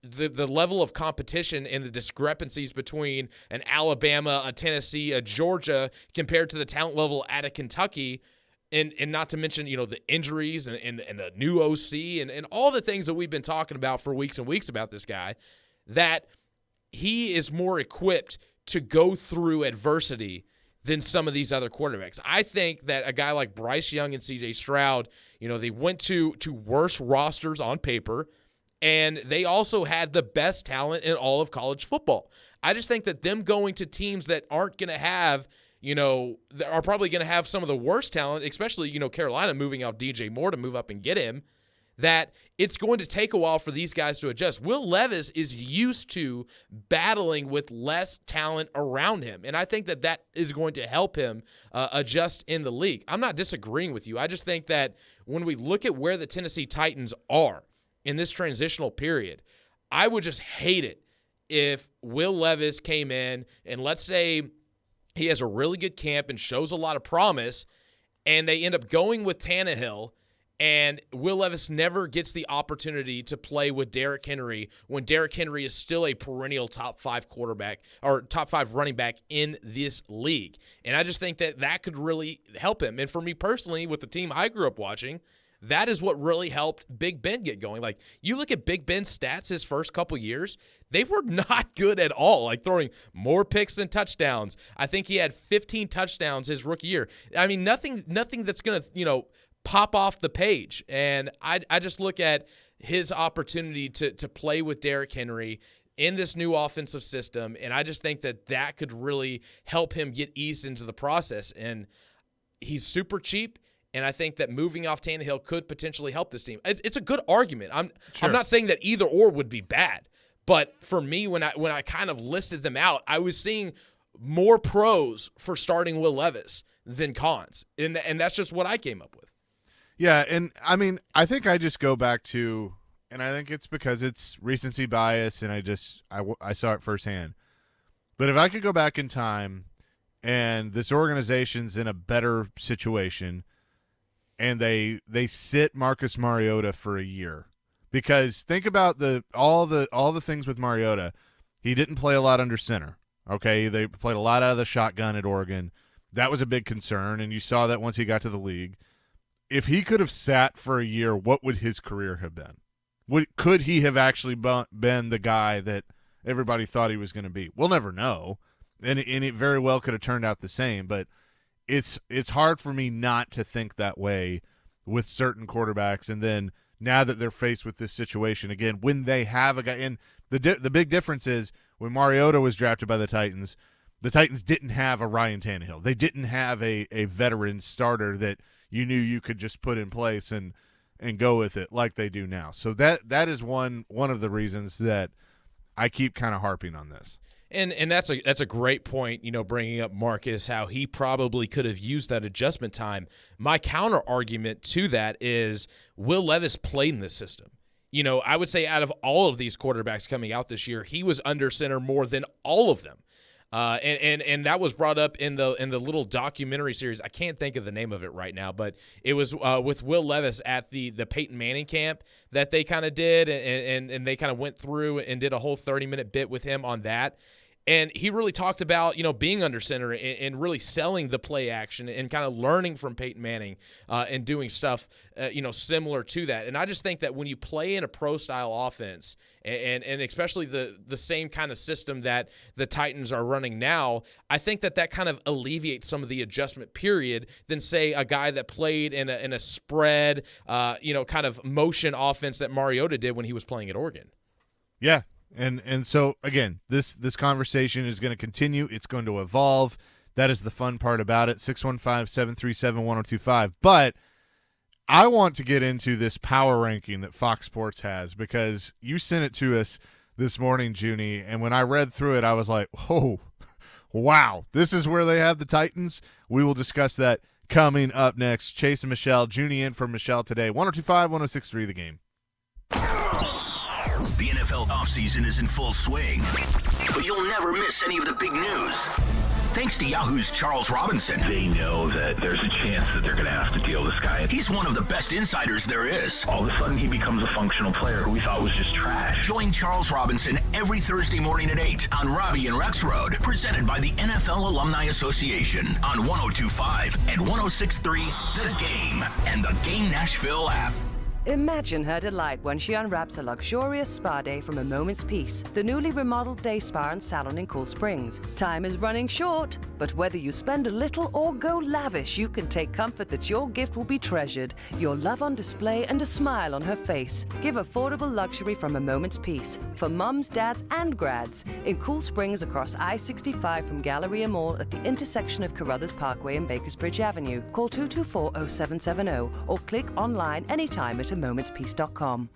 the level of competition and the discrepancies between an Alabama, a Tennessee, a Georgia compared to the talent level at a Kentucky, and not to mention, the injuries and the new OC and all the things that we've been talking about for weeks and weeks about this guy, that he is more equipped to go through adversity than some of these other quarterbacks. I think that a guy like Bryce Young and C.J. Stroud, they went to worse rosters on paper, and they also had the best talent in all of college football. I just think that them going to teams that aren't going to have, that are probably going to have some of the worst talent, especially, Carolina moving out DJ Moore to move up and get him, that it's going to take a while for these guys to adjust. Will Levis is used to battling with less talent around him, and I think that is going to help him adjust in the league. I'm not disagreeing with you. I just think that when we look at where the Tennessee Titans are in this transitional period, I would just hate it if Will Levis came in and let's say he has a really good camp and shows a lot of promise, and they end up going with Tannehill, and Will Levis never gets the opportunity to play with Derrick Henry when Derrick Henry is still a perennial top 5 quarterback or top 5 running back in this league. And I just think that could really help him. And for me personally, with the team I grew up watching, that is what really helped Big Ben get going. Like, you look at Big Ben's stats his first couple years, they were not good at all, like throwing more picks than touchdowns. I think he had 15 touchdowns his rookie year. I mean, nothing that's going to, pop off the page. And I just look at his opportunity to play with Derrick Henry in this new offensive system, and I just think that could really help him get eased into the process. And he's super cheap. And I think that moving off Tannehill could potentially help this team. It's a good argument. I'm not saying that either or would be bad, but for me, when I kind of listed them out, I was seeing more pros for starting Will Levis than cons, and that's just what I came up with. Yeah, and I mean, I think I just go back to, and I think it's because it's recency bias, and I saw it firsthand. But if I could go back in time, and this organization's in a better situation, and they sit Marcus Mariota for a year, because think about all the things with Mariota. He didn't play a lot under center. Okay, they played a lot out of the shotgun at Oregon. That was a big concern, and you saw that once he got to the league. If he could have sat for a year, what would his career have been? Could he have actually been the guy that everybody thought he was going to be? We'll never know, and it very well could have turned out the same, but it's hard for me not to think that way with certain quarterbacks. And then now that they're faced with this situation again, when they have a guy, and the big difference is when Mariota was drafted by the Titans didn't have a Ryan Tannehill. They didn't have a veteran starter that you knew you could just put in place and go with it like they do now. So that is one of the reasons that I keep kind of harping on this. And that's a great point, bringing up Marcus, how he probably could have used that adjustment time. My counter argument to that is Will Levis played in this system. I would say out of all of these quarterbacks coming out this year, he was under center more than all of them. And that was brought up in the little documentary series. I can't think of the name of it right now, but it was with Will Levis at the Peyton Manning camp that they kind of did, and they kind of went through and did a whole 30-minute bit with him on that. And he really talked about, being under center and really selling the play action and kind of learning from Peyton Manning and doing stuff, similar to that. And I just think that when you play in a pro-style offense and especially the same kind of system that the Titans are running now, I think that kind of alleviates some of the adjustment period than, say, a guy that played in a spread, kind of motion offense that Mariota did when he was playing at Oregon. Yeah. And so, again, this conversation is going to continue. It's going to evolve. That is the fun part about it. 615-737-1025. But I want to get into this power ranking that Fox Sports has because you sent it to us this morning, Junie, and when I read through it, I was like, oh, wow, this is where they have the Titans. We will discuss that coming up next. Chase and Michelle, Junie in for Michelle today. 102.5, 106.3 The Game. The NFL offseason is in full swing, but you'll never miss any of the big news. Thanks to Yahoo's Charles Robinson. They know that there's a chance that they're going to have to deal this guy. He's one of the best insiders there is. All of a sudden, he becomes a functional player who we thought was just trash. Join Charles Robinson every Thursday morning at 8 on Robbie and Rex Road, presented by the NFL Alumni Association on 102.5 and 106.3 The Game and the Game Nashville app. Imagine her delight when she unwraps a luxurious spa day from A Moment's Peace, the newly remodeled day spa and salon in Cool Springs. Time is running short, but whether you spend a little or go lavish, you can take comfort that your gift will be treasured, your love on display and a smile on her face. Give affordable luxury from A Moment's Peace for mums, dads, and grads in Cool Springs across I-65 from Galleria Mall at the intersection of Carruthers Parkway and Bakersbridge Avenue. Call 224-0770 or click online anytime at momentspeace.com.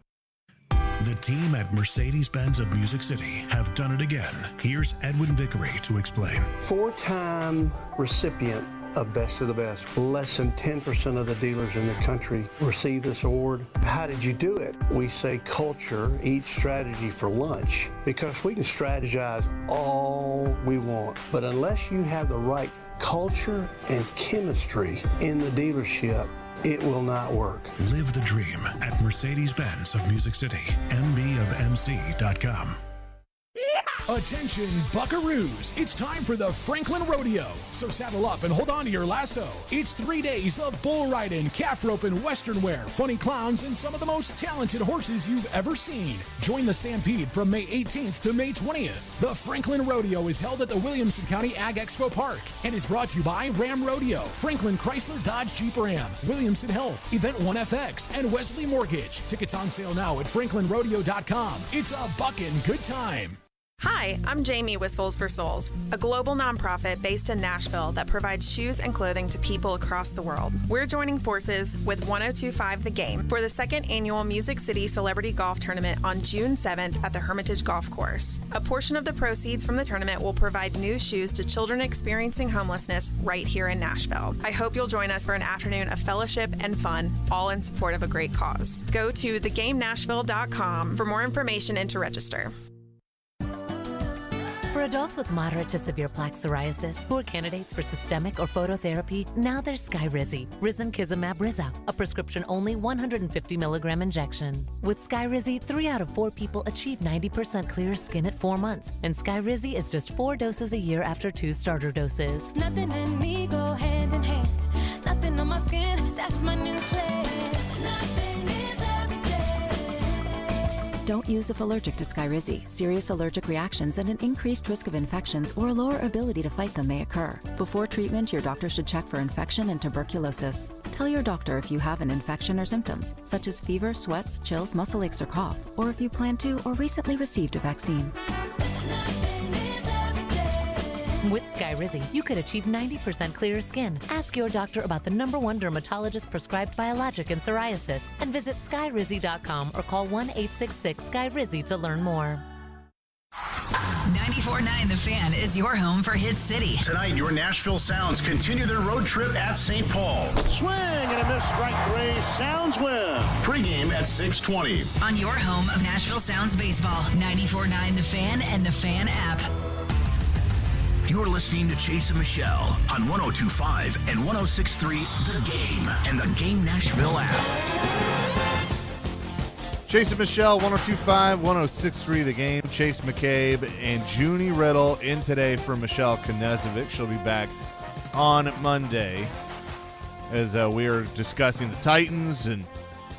The team at Mercedes-Benz of Music City have done it again. Here's Edwin Vickery to explain. 4-time recipient of Best of the Best. Less than 10% of the dealers in the country receive this award. How did you do it? We say culture eats strategy for lunch because we can strategize all we want, but unless you have the right culture and chemistry in the dealership, it will not work. Live the dream at Mercedes-Benz of Music City, mbofmc.com. Attention buckaroos, it's time for the Franklin Rodeo. So saddle up and hold on to your lasso. It's 3 days of bull riding, calf roping, western wear, funny clowns, and some of the most talented horses you've ever seen. Join the Stampede from May 18th to May 20th. The Franklin Rodeo is held at the Williamson County Ag Expo Park and is brought to you by Ram Rodeo, Franklin Chrysler Dodge Jeep Ram, Williamson Health, Event 1FX, and Wesley Mortgage. Tickets on sale now at franklinrodeo.com. It's a buckin' good time. Hi, I'm Jamie with Souls for Souls, a global nonprofit based in Nashville that provides shoes and clothing to people across the world. We're joining forces with 102.5 The Game for the second annual Music City Celebrity Golf Tournament on June 7th at the Hermitage Golf Course. A portion of the proceeds from the tournament will provide new shoes to children experiencing homelessness right here in Nashville. I hope you'll join us for an afternoon of fellowship and fun, all in support of a great cause. Go to thegamenashville.com for more information and to register. For adults with moderate to severe plaque psoriasis who are candidates for systemic or phototherapy, now there's Skyrizi, Risankizumab Riza, a prescription-only 150 milligram injection. With Skyrizi, 3 out of 4 people achieve 90% clear skin at 4 months, and Skyrizi is just 4 doses a year after 2 starter doses. Nothing in me go hand in hand. Nothing on my skin, that's my new plan. Nothing is everything. Don't use if allergic to Skyrizi. Serious allergic reactions and an increased risk of infections or a lower ability to fight them may occur. Before treatment, your doctor should check for infection and tuberculosis. Tell your doctor if you have an infection or symptoms, such as fever, sweats, chills, muscle aches, or cough, or if you plan to or recently received a vaccine. With Skyrizi, you could achieve 90% clearer skin. Ask your doctor about the #1 dermatologist prescribed biologic in psoriasis and visit skyrizi.com or call 1-866-SKYRIZI to learn more. 94.9 The Fan is your home for Hit City. Tonight, your Nashville Sounds continue their road trip at St. Paul. Swing and a miss, strike 3. Sounds win. Pre-game at 6:20. On your home of Nashville Sounds baseball, 94.9 The Fan and The Fan app. You're listening to Chase and Michelle on 102.5 and 106.3 The Game and the Game Nashville app. Chase and Michelle, 102.5, 106.3 The Game. Chase McCabe and Junie Riddle in today for Michelle Knezovic. She'll be back on Monday as we are discussing the Titans and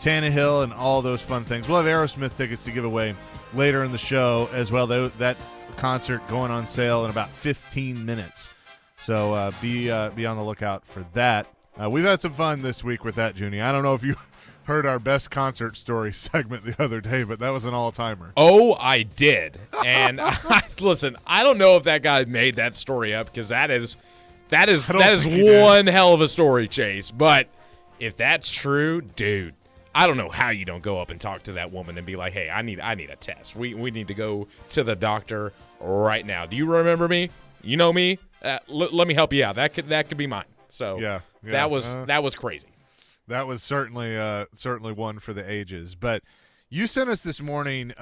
Tannehill and all those fun things. We'll have Aerosmith tickets to give away later in the show as well. That concert going on sale in about 15 minutes. So be on the lookout for that. We've had some fun this week with that, Junie. I don't know if you heard our best concert story segment the other day, but that was an all-timer. Oh, I did. And listen, I don't know if that guy made that story up because that is That is one hell of a story, Chase. But if that's true, dude, I don't know how you don't go up and talk to that woman and be like, hey, I need a test. We need to go to the doctor right now. Do you remember me? You know me? Let me help you out. That could be mine. So yeah. that was crazy. That was certainly one for the ages. But you sent us this morning,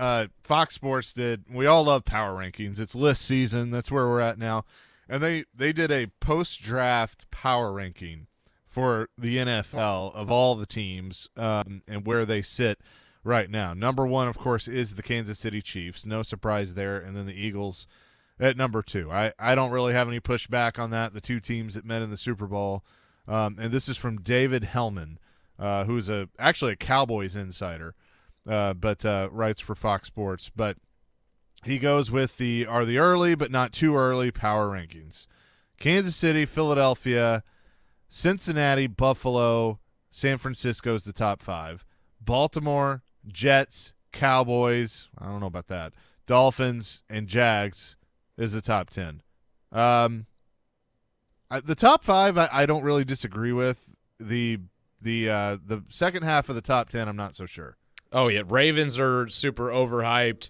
Fox Sports did. We all love power rankings. It's list season. That's where we're at now. And they did a post-draft power ranking for the NFL of all the teams and where they sit right now. Number one, of course, is the Kansas City Chiefs. No surprise there. And then the Eagles at number two. I don't really have any pushback on that. The two teams that met in the Super Bowl. And this is from David Hellman, who's actually a Cowboys insider, but writes for Fox Sports. But he goes with the early but not too early power rankings. Kansas City, Philadelphia, Cincinnati, Buffalo, San Francisco's the top 5. Baltimore, Jets, Cowboys, I don't know about that, Dolphins, and Jags is the top 10. The top 5 I don't really disagree with. The second half of the top 10 I'm not so sure. Oh, yeah, Ravens are super overhyped.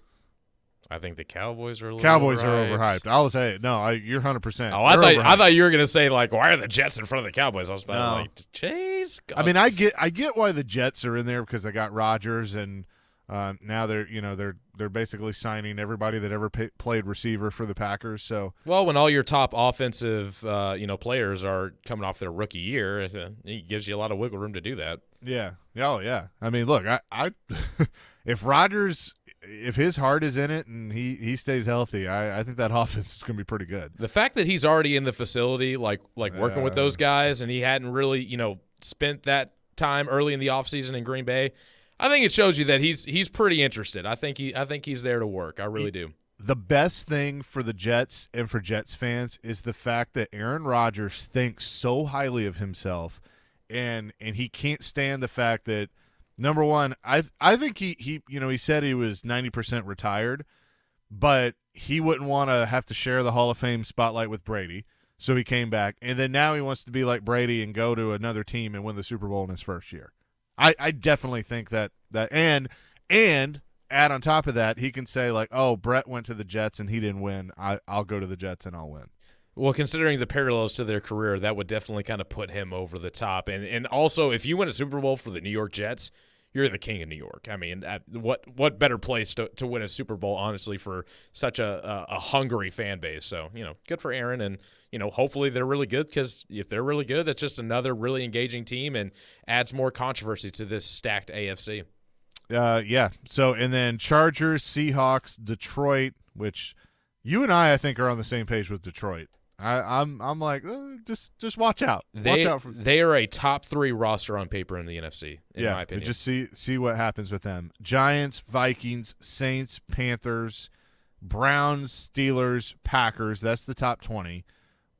I think the Cowboys are Cowboys are overhyped. I'll say no. You're 100%. Oh, I thought you were gonna say like, why are the Jets in front of the Cowboys? I was about to like, Chase. I mean, I get why the Jets are in there because they got Rodgers and now they're basically signing everybody that ever played receiver for the Packers. So well, when all your top offensive players are coming off their rookie year, it gives you a lot of wiggle room to do that. Yeah. Oh yeah. I mean, look, I if Rodgers. If his heart is in it and he stays healthy, I think that offense is going to be pretty good. The fact that he's already in the facility, like working with those guys, and he hadn't really, spent that time early in the offseason in Green Bay, I think it shows you that he's pretty interested. I think he's there to work. I really do. The best thing for the Jets and for Jets fans is the fact that Aaron Rodgers thinks so highly of himself, and he can't stand the fact that. Number one, I think he said he was 90% retired, but he wouldn't want to have to share the Hall of Fame spotlight with Brady, so he came back. And then now he wants to be like Brady and go to another team and win the Super Bowl in his first year. I definitely think that and add on top of that, he can say like, oh, Brett went to the Jets and he didn't win. I'll go to the Jets and I'll win. Well, considering the parallels to their career, that would definitely kind of put him over the top. And also, if you win a Super Bowl for the New York Jets, you're the king of New York. I mean, what better place to win a Super Bowl, honestly, for such a hungry fan base. So, good for Aaron. And, hopefully they're really good because if they're really good, that's just another really engaging team and adds more controversy to this stacked AFC. Yeah. So, and then Chargers, Seahawks, Detroit, which you and I think, are on the same page with Detroit. I'm like, just watch out. They are a top 3 roster on paper in the NFC, in my opinion. Just see what happens with them. Giants, Vikings, Saints, Panthers, Browns, Steelers, Packers. That's the top 20.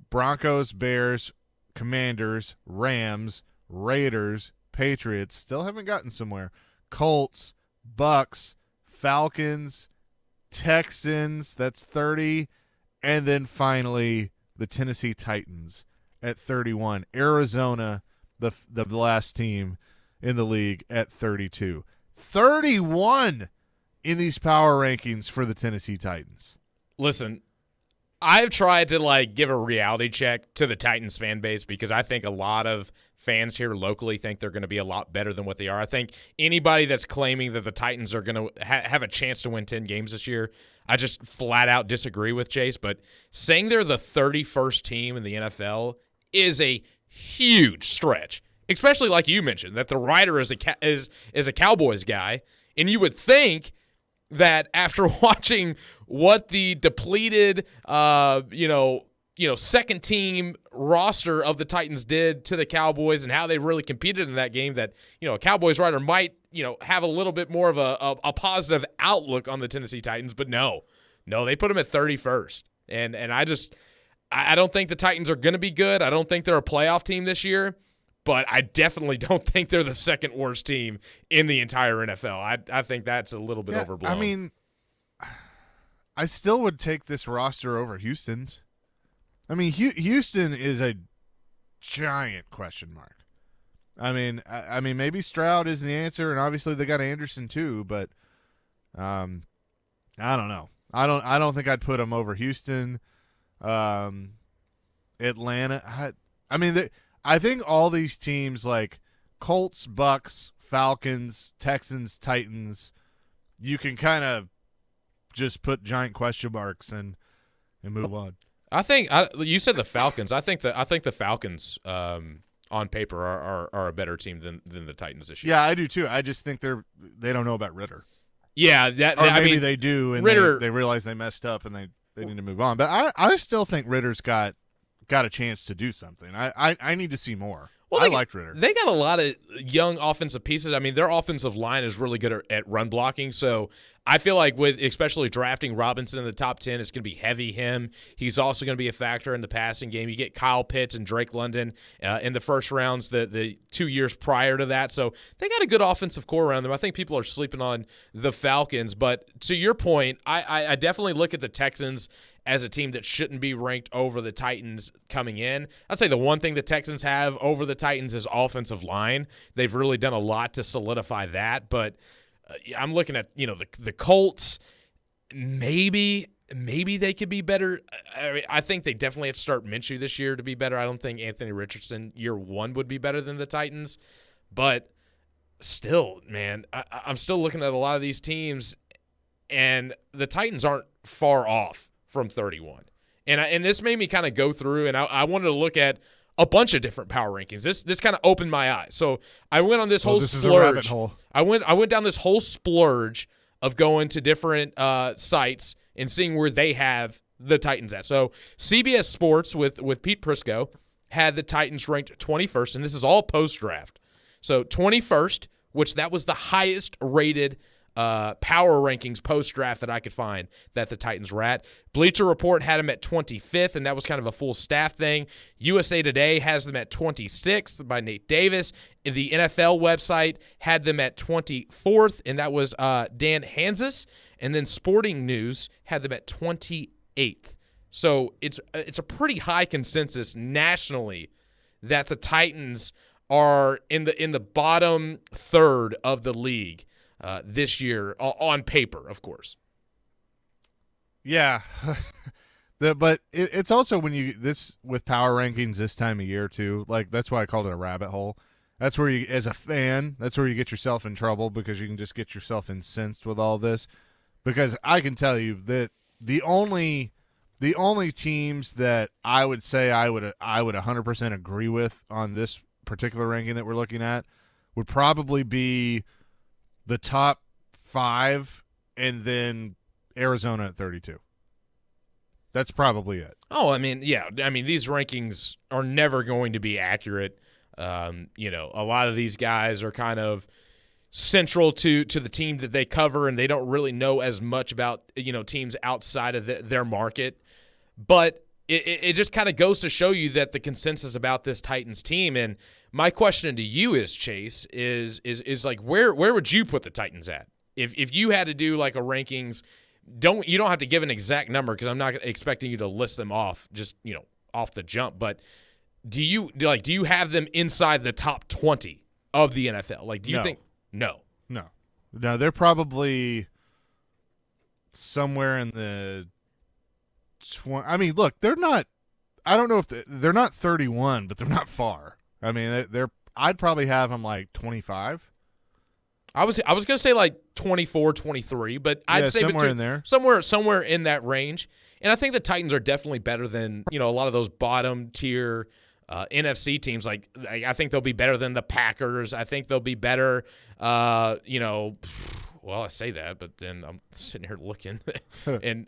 Broncos, Bears, Commanders, Rams, Raiders, Patriots. Still haven't gotten somewhere. Colts, Bucks, Falcons, Texans. That's 30. And then finally the Tennessee Titans at 31. Arizona, the last team in the league, at 32. 31 in these power rankings for the Tennessee Titans. Listen, I've tried to give a reality check to the Titans fan base because I think a lot of fans here locally think they're going to be a lot better than what they are. I think anybody that's claiming that the Titans are going to have a chance to win 10 games this year, I just flat out disagree with Chase. But saying they're the 31st team in the NFL is a huge stretch, especially like you mentioned, that the writer is a Cowboys guy. And you would think that after watching what the depleted, second team roster of the Titans did to the Cowboys and how they really competed in that game, that, a Cowboys writer might, have a little bit more of a positive outlook on the Tennessee Titans. But no, they put them at 31st. And I don't think the Titans are going to be good. I don't think they're a playoff team this year. But I definitely don't think they're the second worst team in the entire NFL. I think that's a little bit overblown. I mean, I still would take this roster over Houston's. I mean, Houston is a giant question mark. I mean, maybe Stroud is the answer, and obviously they got Anderson too. But, I don't know. I don't think I'd put them over Houston, Atlanta. I think all these teams like Colts, Bucks, Falcons, Texans, Titans, you can kind of just put giant question marks and move on. I think you said the Falcons. I think the Falcons on paper are a better team than the Titans this year. Yeah, I do too. I just think they don't know about Ritter. Yeah, maybe they do, and Ritter, they realize they messed up and they need to move on. But I still think Ritter's got a chance to do something. I need to see more. Well, I liked Ritter. They got a lot of young offensive pieces. I mean, their offensive line is really good at run blocking. So I feel like with especially drafting Robinson in the top 10, it's going to be heavy him. He's also going to be a factor in the passing game. You get Kyle Pitts and Drake London in the first rounds the 2 years prior to that. So they got a good offensive core around them. I think people are sleeping on the Falcons. But to your point, I definitely look at the Texans as a team that shouldn't be ranked over the Titans coming in. I'd say the one thing the Texans have over the Titans is offensive line. They've really done a lot to solidify that, but I'm looking at, the Colts. Maybe they could be better. I think they definitely have to start Minshew this year to be better. I don't think Anthony Richardson year one would be better than the Titans, but still, man, I'm still looking at a lot of these teams, and the Titans aren't far off from 31. And this made me kind of go through, and I wanted to look at a bunch of different power rankings. This kind of opened my eyes. So I went on this whole this splurge. Is a rabbit hole. I went down this whole splurge of going to different sites and seeing where they have the Titans at. So CBS Sports with Pete Prisco had the Titans ranked 21st, and this is all post-draft. So 21st, which that was the highest rated power rankings post-draft that I could find that the Titans were at. Bleacher Report had them at 25th, and that was kind of a full staff thing. USA Today has them at 26th by Nate Davis. The NFL website had them at 24th, and that was Dan Hansis. And then Sporting News had them at 28th. So it's a pretty high consensus nationally that the Titans are in the bottom third of the league this year, on paper, of course. Yeah. But it's also when with power rankings this time of year too, like that's why I called it a rabbit hole. That's where you, as a fan, that's where you get yourself in trouble because you can just get yourself incensed with all this. Because I can tell you that the only teams that I would say I would 100% agree with on this particular ranking that we're looking at would probably be the top 5 and then Arizona at 32. That's probably it. Oh, I mean, yeah. I mean, these rankings are never going to be accurate. A lot of these guys are kind of central to the team that they cover, and they don't really know as much about, teams outside of their market. But it just kind of goes to show you that the consensus about this Titans team, and my question to you is, Chase, is like where would you put the Titans at? If you had to do like a rankings, you don't have to give an exact number because I'm not expecting you to list them off just, off the jump, but do you have them inside the top 20 of the NFL? Like, do you think no, they're probably somewhere in the 20. I mean, look, they're not. I don't know if they're not 31, but they're not far. I mean, they're. I'd probably have them like 25. I was gonna say like 24, 23, but I'd say somewhere in there, somewhere in that range. And I think the Titans are definitely better than a lot of those bottom tier NFC teams. Like I think they'll be better than the Packers. I think they'll be better. Well, I say that, but then I'm sitting here looking, and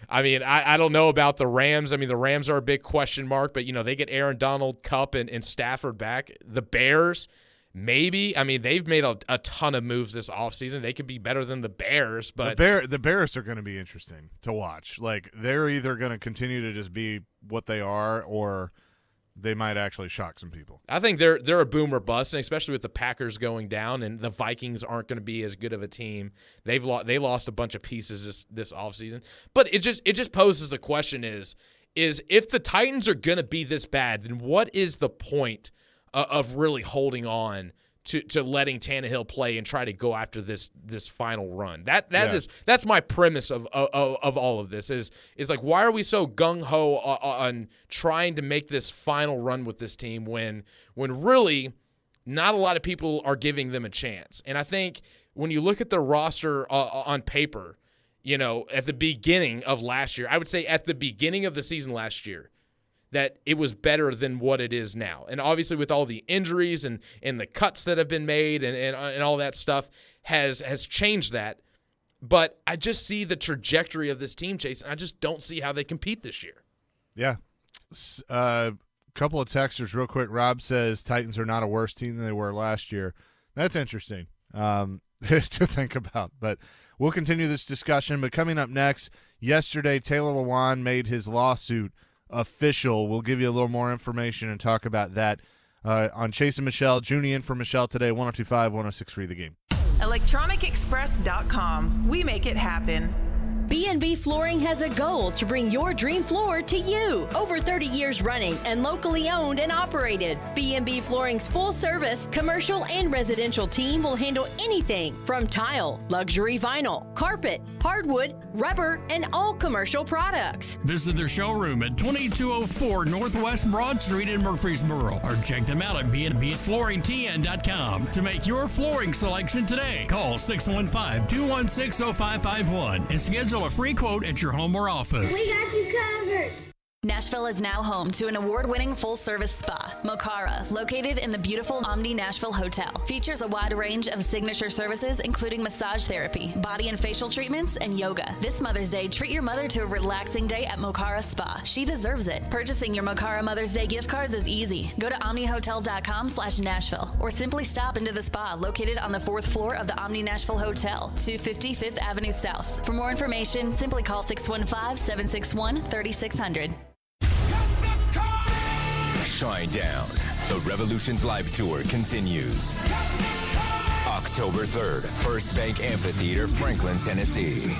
I mean, I don't know about the Rams. I mean, the Rams are a big question mark, but they get Aaron Donald, Kupp, and Stafford back. The Bears. Maybe. I mean, they've made a ton of moves this offseason. They could be better than the Bears, but the Bears are going to be interesting to watch. Like, they're either going to continue to just be what they are, or they might actually shock some people. I think they're a boom or bust, and especially with the Packers going down and the Vikings aren't going to be as good of a team. They lost a bunch of pieces this offseason. But it just poses the question is is if the Titans are going to be this bad, then what is the point of really holding on to letting Tannehill play and try to go after this final run? That's my premise of all of this is like, why are we so gung-ho on trying to make this final run with this team when really not a lot of people are giving them a chance? And I think when you look at the roster on paper, at the beginning of last year, I would say at the beginning of the season last year, that it was better than what it is now. And obviously with all the injuries and the cuts that have been made and all that stuff has changed that. But I just see the trajectory of this team, Chase, and I just don't see how they compete this year. Yeah. Couple of texters real quick. Rob says Titans are not a worse team than they were last year. That's interesting to think about. But we'll continue this discussion. But coming up next, yesterday Taylor Lewan made his lawsuit official. We'll give you a little more information and talk about that on Chase and Michelle. Junie in for Michelle today, 102.5, 106.3 The Game. ElectronicExpress.com. We make it happen. B&B Flooring has a goal to bring your dream floor to you. Over 30 years running and locally owned and operated. B&B Flooring's full-service, commercial, and residential team will handle anything from tile, luxury vinyl, carpet, hardwood, rubber, and all commercial products. Visit their showroom at 2204 Northwest Broad Street in Murfreesboro or check them out at bnbflooringtn.com to make your flooring selection today. Call 615-216-0551 and schedule a free quote at your home or office. We got you covered. Nashville is now home to an award-winning full-service spa, Mocara, located in the beautiful Omni Nashville Hotel. Features a wide range of signature services, including massage therapy, body and facial treatments, and yoga. This Mother's Day, treat your mother to a relaxing day at Mocara Spa. She deserves it. Purchasing your Mocara Mother's Day gift cards is easy. Go to omnihotels.com/Nashville or simply stop into the spa located on the 4th floor of the Omni Nashville Hotel, 250 5th Avenue South. For more information, simply call 615-761-3600. Shine Down. The Revolution's live tour continues. October 3rd, First Bank Amphitheater, Franklin, Tennessee.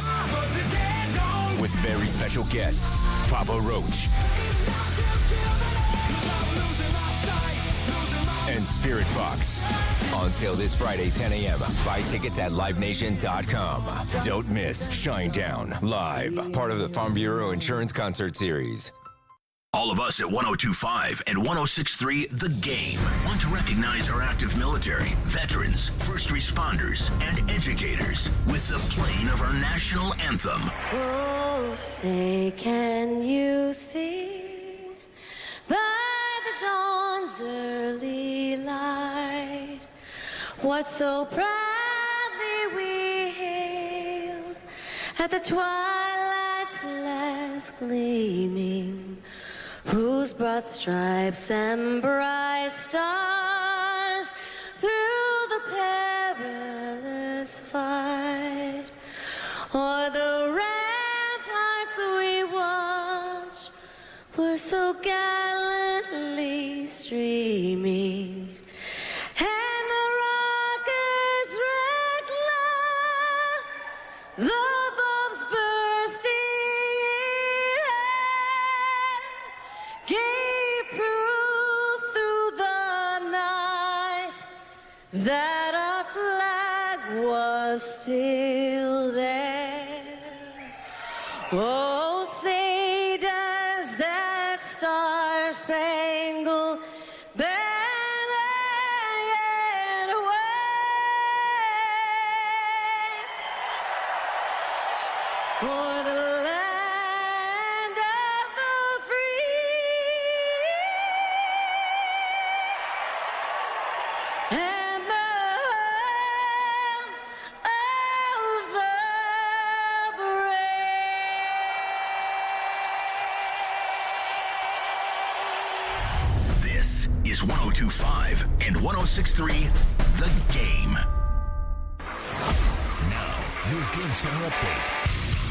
With very special guests, Papa Roach and Spirit Box. On sale this Friday, 10 a.m. Buy tickets at livenation.com. Don't miss Shine Down Live, part of the Farm Bureau Insurance Concert Series. All of us at 102.5 and 106.3 The Game want to recognize our active military, veterans, first responders, and educators with the playing of our national anthem. Oh, say, can you see by the dawn's early light what so proudly we hailed at the twilight's last gleaming, whose broad stripes and bright stars through the perilous fight o'er the ramparts we watched were so gallantly streaming, and the rockets' red glow, the bombs bursting in air, gave proof through the night that our flag was still there. Oh, say does that star-spangled banner yet wave for the land of the free and the home of the brave. This is 102.5 and 106.3 The Game. Now, your Game Center update.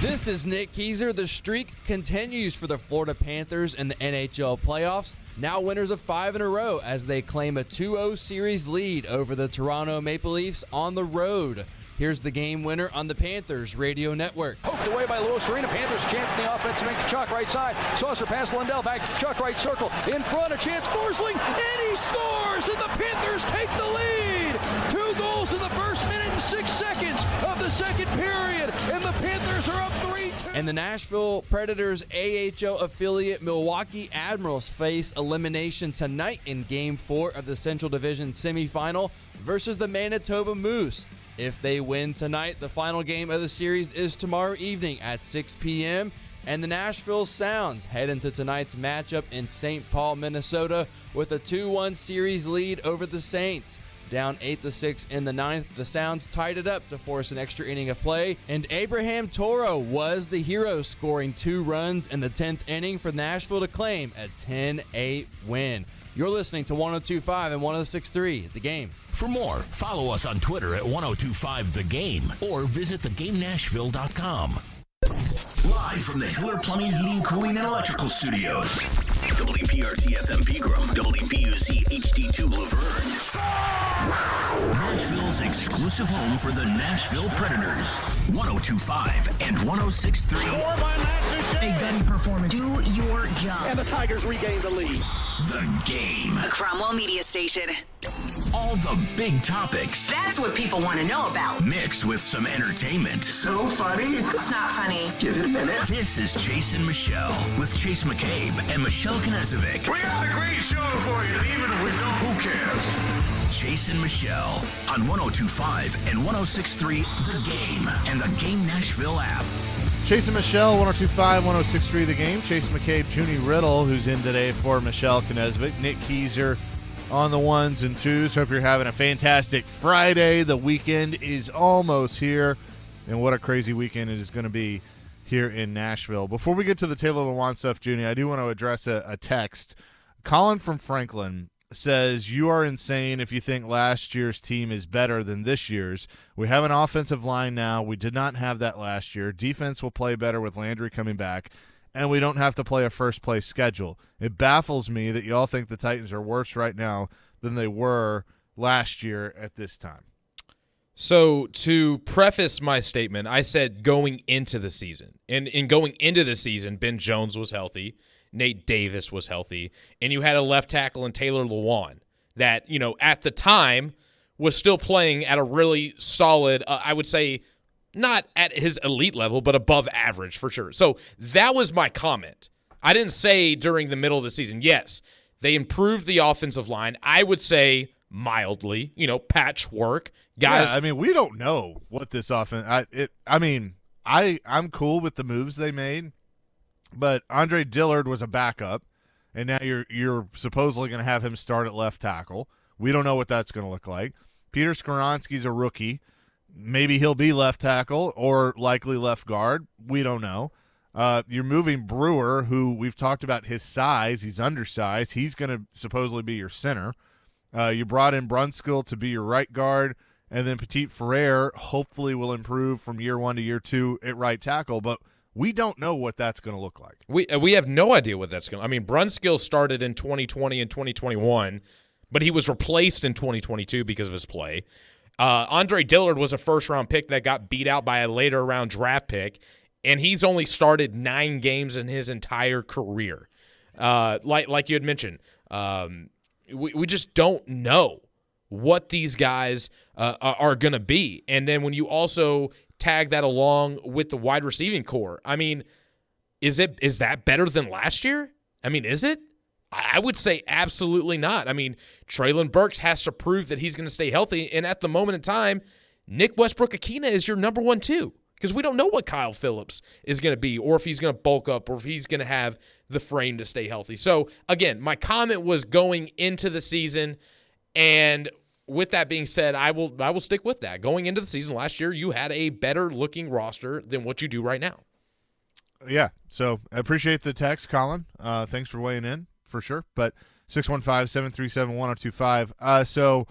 This is Nick Keyser. The streak continues for the Florida Panthers in the NHL playoffs, now winners of 5 in a row as they claim a 2-0 series lead over the Toronto Maple Leafs on the road. Here's the game winner on the Panthers Radio Network. Poked away by Louis Farina. Panthers chance in the offense to make Chuck right side. Saucer pass Lundell back to Chuck right circle. In front, a chance. Forsling, and he scores, and the Panthers take the lead. 2 goals in the first minute and 6 seconds of the second period, and the Panthers are up 3-2. And the Nashville Predators AHL affiliate Milwaukee Admirals face elimination tonight in Game 4 of the Central Division semifinal versus the Manitoba Moose. If they win tonight, the final game of the series is tomorrow evening at 6 p.m. And the Nashville Sounds head into tonight's matchup in St. Paul, Minnesota with a 2-1 series lead over the Saints. Down 8-6 in the 9th, the Sounds tied it up to force an extra inning of play, and Abraham Toro was the hero, scoring 2 runs in the 10th inning for Nashville to claim a 10-8 win. You're listening to 102.5 and 106.3 The Game. For more, follow us on Twitter at 1025 The Game or visit thegamenashville.com. Live from the Hiller Plumbing, Heating, Cooling, and Electrical Studios. WPRT FM Pegram, WPUZ HD2 Laverne. Nashville's exclusive home for the Nashville Predators. 1025 and 106.3. A gunny performance. Do your job. And the Tigers regain the lead. The Game. A Cromwell media station. All the big topics. That's what people want to know about. Mixed with some entertainment. So funny. It's not funny. Give it a minute. This is Chase and Michelle with Chase McCabe and Michelle Knezovic. We got a great show for you, even if we don't, who cares? Chase and Michelle on 1025 and 106.3 The Game and the Game Nashville app. Chase and Michelle, 102.5, 106.3 The Game. Chase McCabe, Junie Riddle, who's in today for Michelle Knezovic. Nick Keyser on the ones and twos. Hope you're having a fantastic Friday. The weekend is almost here, and what a crazy weekend it is going to be here in Nashville. Before we get to the Taylor Lewan stuff, Junie, I do want to address a text. Colin from Franklin says, you are insane if you think last year's team is better than this year's. We have an offensive line now. We did not have that last year. Defense will play better with Landry coming back, and we don't have to play a first-place schedule. It baffles me that you all think the Titans are worse right now than they were last year at this time. So to preface my statement, I said going into the season. And in going into the season, Ben Jones was healthy. Nate Davis was healthy, and you had a left tackle in Taylor Lewan that, you know, at the time was still playing at a really solid, I would say, not at his elite level, but above average for sure. So that was my comment. I didn't say during the middle of the season. Yes, they improved the offensive line. I would say mildly, you know, patchwork. Guys, yeah, I mean, we don't know what this offense I'm cool with the moves they made. But Andre Dillard was a backup, and now you're supposedly going to have him start at left tackle. We don't know what that's going to look like. Peter Skoronski's a rookie. Maybe he'll be left tackle or likely left guard. We don't know. You're moving Brewer, who we've talked about his size. He's undersized. He's going to supposedly be your center. You brought in Brunskill to be your right guard, and then Petit Ferrer hopefully will improve from year 1 to year 2 at right tackle. But we don't know what that's going to look like. We have no idea what that's going to – I mean, Brunskill started in 2020 and 2021, but he was replaced in 2022 because of his play. Andre Dillard was a first-round pick that got beat out by a later-round draft pick, and he's only started 9 games in his entire career. Like you had mentioned, we just don't know what these guys are going to be. And then when you also – tag that along with the wide receiving core. I mean, is that better than last year? I mean, is it? I would say absolutely not. I mean, Treylon Burks has to prove that he's going to stay healthy, and at the moment in time, Nick Westbrook-Akina is your number 1 too, because we don't know what Kyle Phillips is going to be, or if he's going to bulk up, or if he's going to have the frame to stay healthy. So, again, my comment was going into the season, and with that being said, I will stick with that. Going into the season last year, you had a better-looking roster than what you do right now. Yeah, so I appreciate the text, Colin. Thanks for weighing in, for sure. But 615-737-1025. So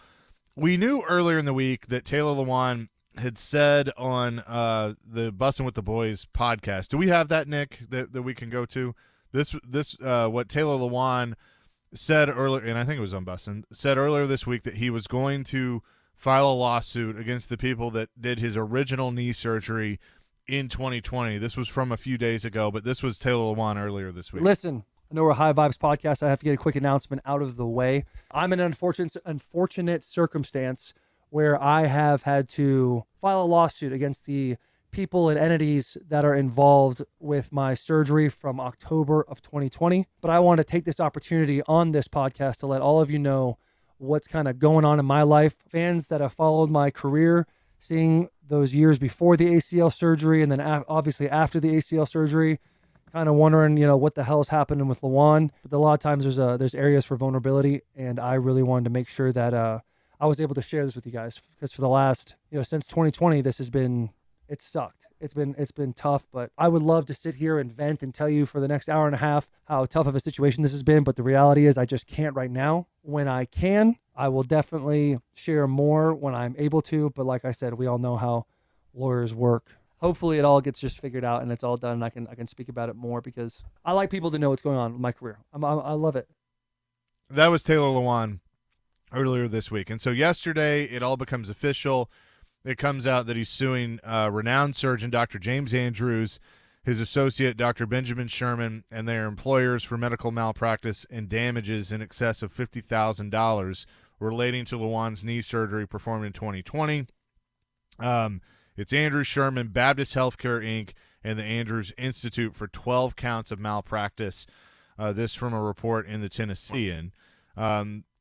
we knew earlier in the week that Taylor Lewan had said on the Bussin' with the Boys podcast. Do we have that, Nick, that we can go to? This what Taylor Lewan said earlier, and I think it was on Bussin', said earlier this week that he was going to file a lawsuit against the people that did his original knee surgery in 2020. This was from a few days ago, but this was Taylor Lewan earlier this week. Listen, I know we're a High Vibes podcast. I have to get a quick announcement out of the way. I'm in an unfortunate circumstance where I have had to file a lawsuit against the people and entities that are involved with my surgery from October of 2020. But I want to take this opportunity on this podcast to let all of you know what's kind of going on in my life. Fans that have followed my career, seeing those years before the ACL surgery and then obviously after the ACL surgery, kind of wondering, what the hell is happening with Lewan. But a lot of times there's areas for vulnerability, and I really wanted to make sure that I was able to share this with you guys, because for the last, since 2020, it sucked. It's been tough, but I would love to sit here and vent and tell you for the next hour and a half how tough of a situation this has been. But the reality is I just can't right now. When I can, I will definitely share more when I'm able to. But like I said, we all know how lawyers work. Hopefully it all gets just figured out and it's all done. And I can speak about it more, because I like people to know what's going on with my career. I love it. That was Taylor Lewan earlier this week. And so yesterday it all becomes official. It comes out that he's suing renowned surgeon Dr. James Andrews, his associate Dr. Benjamin Sherman, and their employers for medical malpractice and damages in excess of $50,000 relating to Lewan's knee surgery performed in 2020. It's Andrews, Sherman, Baptist Healthcare, Inc., and the Andrews Institute for 12 counts of malpractice. This from a report in the Tennessean.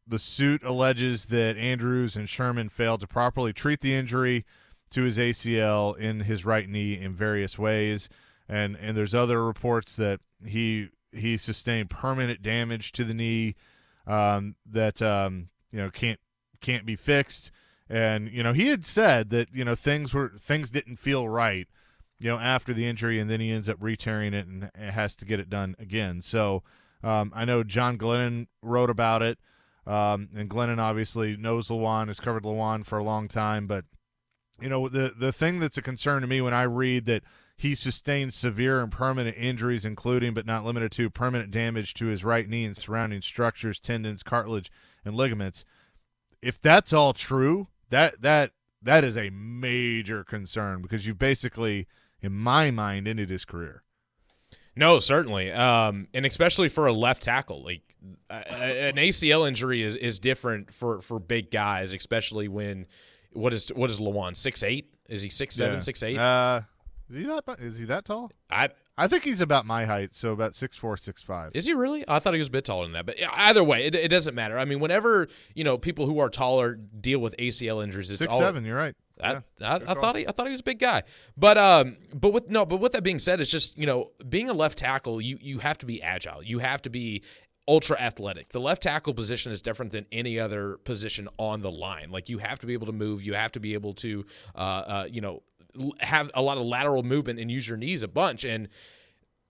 The suit alleges that Andrews and Sherman failed to properly treat the injury to his ACL in his right knee in various ways, and there's other reports that he sustained permanent damage to the knee that can't be fixed. And he had said that things didn't feel right after the injury, and then he ends up re-tearing it and has to get it done again. So I know John Glennon wrote about it. And Glennon obviously knows Lewan, has covered Lewan for a long time. But, the thing that's a concern to me when I read that he sustained severe and permanent injuries, including but not limited to permanent damage to his right knee and surrounding structures, tendons, cartilage, and ligaments, if that's all true, that is a major concern, because you basically, in my mind, ended his career. No, certainly, and especially for a left tackle, like an ACL injury is different for big guys, especially when what is Lewan, 6'8"? Is he 6'7", 6'8"? Is he that tall? I think he's about my height, so about 6'4", 6'5". Is he really? I thought he was a bit taller than that. But either way, it doesn't matter. I mean, whenever people who are taller deal with ACL injuries, it's 6'7", you're right. I thought he was a big guy, but with that being said, it's just being a left tackle, you have to be agile, you have to be ultra athletic. The left tackle position is different than any other position on the line. Like, you have to be able to move, you have to be able to have a lot of lateral movement and use your knees a bunch. And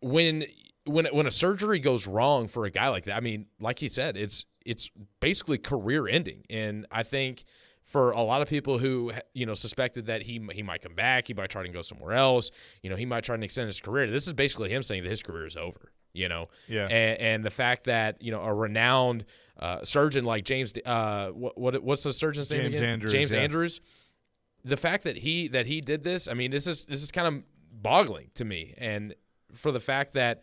when a surgery goes wrong for a guy like that, I mean, like he said, it's basically career ending. And I think for a lot of people who suspected that he might come back, he might try to go somewhere else, he might try to extend his career, this is basically him saying that his career is over. Yeah. And the fact that a renowned surgeon like James, what's the surgeon's name again? Andrews, James Andrews. The fact that he did this, I mean, this is kind of boggling to me. And for the fact that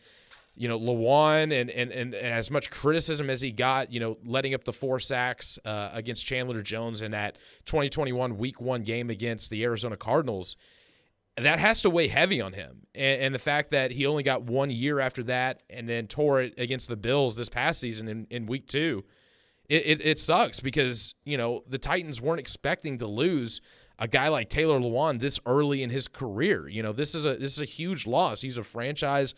Lewan and as much criticism as he got, letting up the 4 sacks against Chandler Jones in that 2021 Week 1 game against the Arizona Cardinals, that has to weigh heavy on him. And the fact that he only got 1 year after that and then tore it against the Bills this past season in Week 2, it sucks, because the Titans weren't expecting to lose a guy like Taylor Lewan this early in his career. This is a huge loss. He's a franchise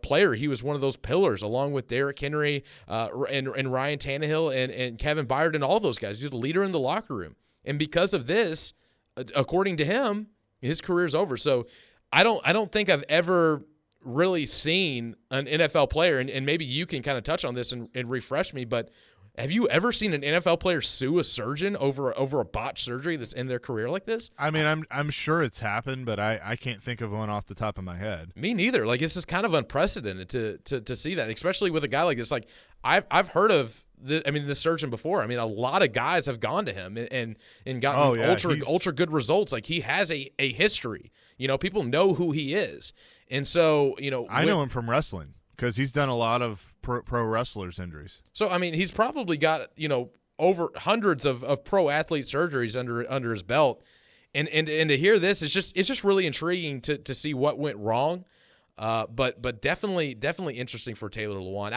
player. He was one of those pillars, along with Derrick Henry and Ryan Tannehill and Kevin Byard and all those guys. He's the leader in the locker room. And because of this, according to him, his career's over. So I don't think I've ever really seen an NFL player, and maybe you can kind of touch on this and refresh me, but have you ever seen an NFL player sue a surgeon over a botched surgery that's in their career like this? I mean, I'm sure it's happened, but I can't think of one off the top of my head. Me neither. Like, it's just kind of unprecedented to see that, especially with a guy like this. Like, I've heard of the surgeon before. I mean, a lot of guys have gone to him and gotten ultra good results. Like, he has a history. You know, people know who he is. And so, you know, I know him from wrestling because he's done a lot of pro wrestlers' injuries. So, I mean, he's probably got, you know, over hundreds of pro athlete surgeries under his belt. And to hear this, it's just really intriguing to see what went wrong. But definitely interesting for Taylor Lewan.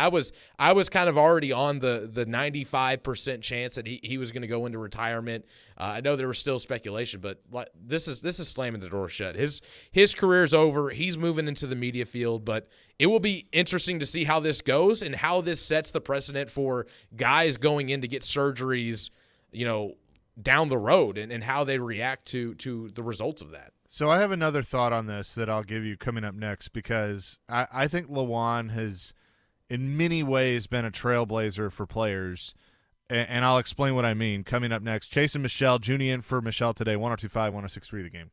I was kind of already on the 95% chance that he was going to go into retirement. I know there was still speculation, but this is slamming the door shut. His career's over. He's moving into the media field, but it will be interesting to see how this goes and how this sets the precedent for guys going in to get surgeries, you know, down the road and how they react to the results of that. So I have another thought on this that I'll give you coming up next, because I think Lewan has in many ways been a trailblazer for players, and I'll explain what I mean coming up next. Chase and Michelle, Junie in for Michelle today, 102.5, 106.3 The Game.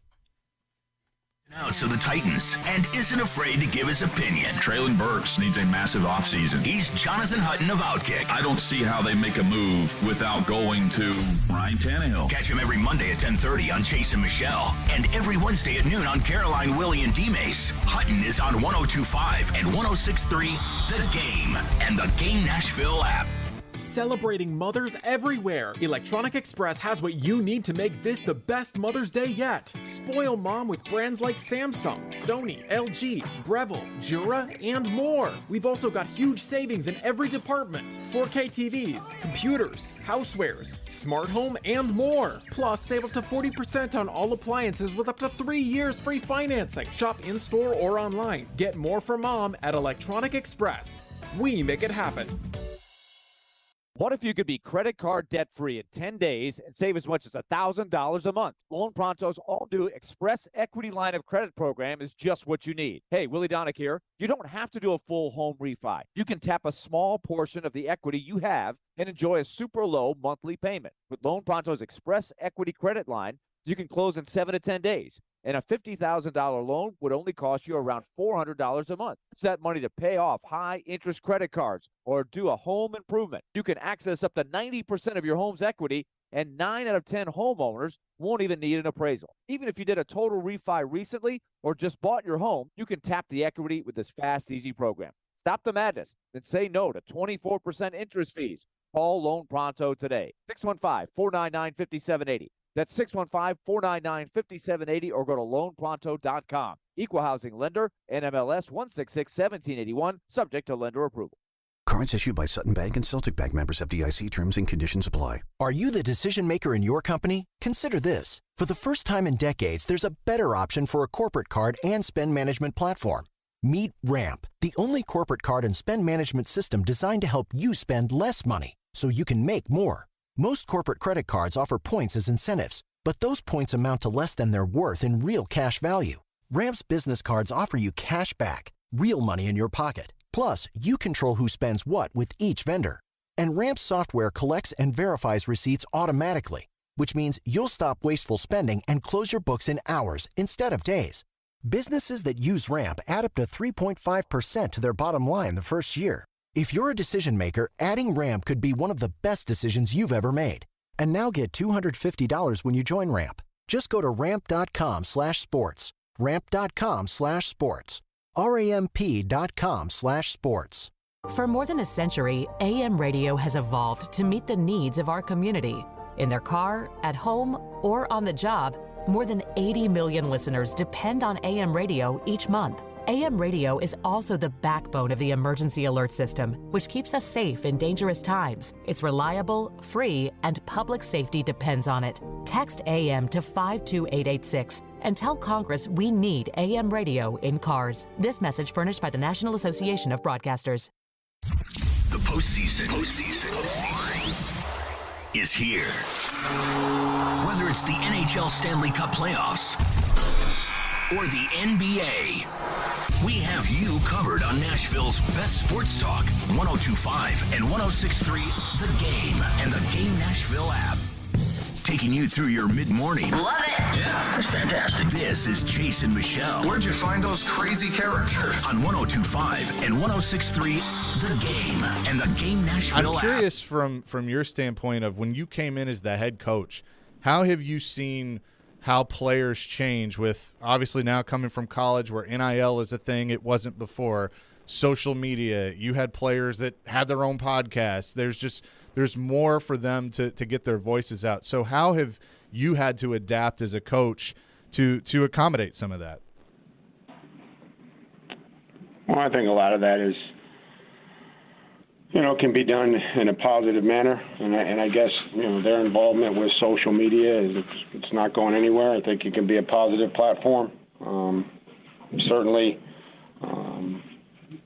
Announcer the Titans and isn't afraid to give his opinion. Traylon Burks needs a massive offseason. He's Jonathan Hutton of Outkick. I don't see how they make a move without going to Ryan Tannehill. Catch him every Monday at 10:30 on Chase and Michelle, and every Wednesday at noon on Caroline, Willie, and D-Mace. Hutton is on 102.5 and 106.3 The Game and the Game Nashville app. Celebrating mothers everywhere. Electronic Express has what you need to make this the best Mother's Day yet. Spoil mom with brands like Samsung, Sony, LG, Breville, Jura, and more. We've also got huge savings in every department. 4K TVs, computers, housewares, smart home, and more. Plus, save up to 40% on all appliances with up to 3 years free financing. Shop in-store or online. Get more for mom at Electronic Express. We make it happen. What if you could be credit card debt-free in 10 days and save as much as $1,000 a month? Loan Pronto's all-new Express Equity Line of Credit program is just what you need. Hey, Willie Donick here. You don't have to do a full home refi. You can tap a small portion of the equity you have and enjoy a super low monthly payment. With Loan Pronto's Express Equity Credit Line, you can close in 7 to 10 days. And a $50,000 loan would only cost you around $400 a month. It's that money to pay off high-interest credit cards or do a home improvement. You can access up to 90% of your home's equity, and 9 out of 10 homeowners won't even need an appraisal. Even if you did a total refi recently or just bought your home, you can tap the equity with this fast, easy program. Stop the madness and say no to 24% interest fees. Call Loan Pronto today. 615-499-5780. That's 615-499-5780 or go to loanpronto.com. Equal housing lender, NMLS 166-1781, subject to lender approval. Cards issued by Sutton Bank and Celtic Bank, members of FDIC. Terms and conditions apply. Are you the decision maker in your company? Consider this. For the first time in decades, there's a better option for a corporate card and spend management platform. Meet Ramp, the only corporate card and spend management system designed to help you spend less money so you can make more. Most corporate credit cards offer points as incentives, but those points amount to less than their worth in real cash value. Ramp's business cards offer you cash back, real money in your pocket. Plus, you control who spends what with each vendor. And Ramp's software collects and verifies receipts automatically, which means you'll stop wasteful spending and close your books in hours instead of days. Businesses that use Ramp add up to 3.5% to their bottom line the first year. If you're a decision maker, adding Ramp could be one of the best decisions you've ever made. And now get $250 when you join Ramp. Just go to ramp.com/sports. Ramp.com/sports. RAMP.com/sports. For more than a century, AM radio has evolved to meet the needs of our community. In their car, at home, or on the job, more than 80 million listeners depend on AM radio each month. AM radio is also the backbone of the emergency alert system, which keeps us safe in dangerous times. It's reliable, free, and public safety depends on it. Text AM to 52886 and tell Congress we need AM radio in cars. This message furnished by the National Association of Broadcasters. The postseason is here. Whether it's the NHL Stanley Cup playoffs or the NBA, we have you covered on Nashville's best sports talk, 102.5 and 106.3 The Game and the Game Nashville app. taking you through your mid-morning. Love it. Yeah, that's fantastic. This is Chase and Michelle. Where'd you find those crazy characters? On 102.5 and 106.3 The Game and the Game Nashville I'm curious from your standpoint of when you came in as the head coach, how have you seen how players change with obviously now coming from college where NIL is a thing it wasn't before, social media, you had players that had their own podcasts. There's more for them to get their voices out. So how have you had to adapt as a coach to accommodate some of that? Well, I think a lot of that is, can be done in a positive manner. And I guess, their involvement with social media, it's not going anywhere. I think it can be a positive platform. Certainly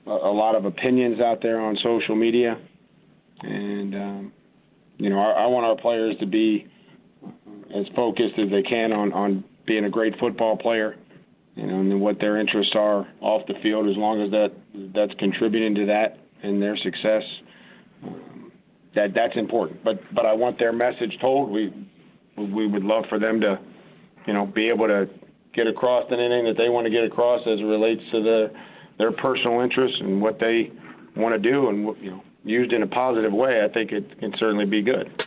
a lot of opinions out there on social media. And, I want our players to be as focused as they can on being a great football player, and what their interests are off the field, as long as that's contributing to that and their success. That's important. But I want their message told. We would love for them to, be able to get across anything that they want to get across as it relates to their personal interests and what they want to do, and used in a positive way. I think it can certainly be good.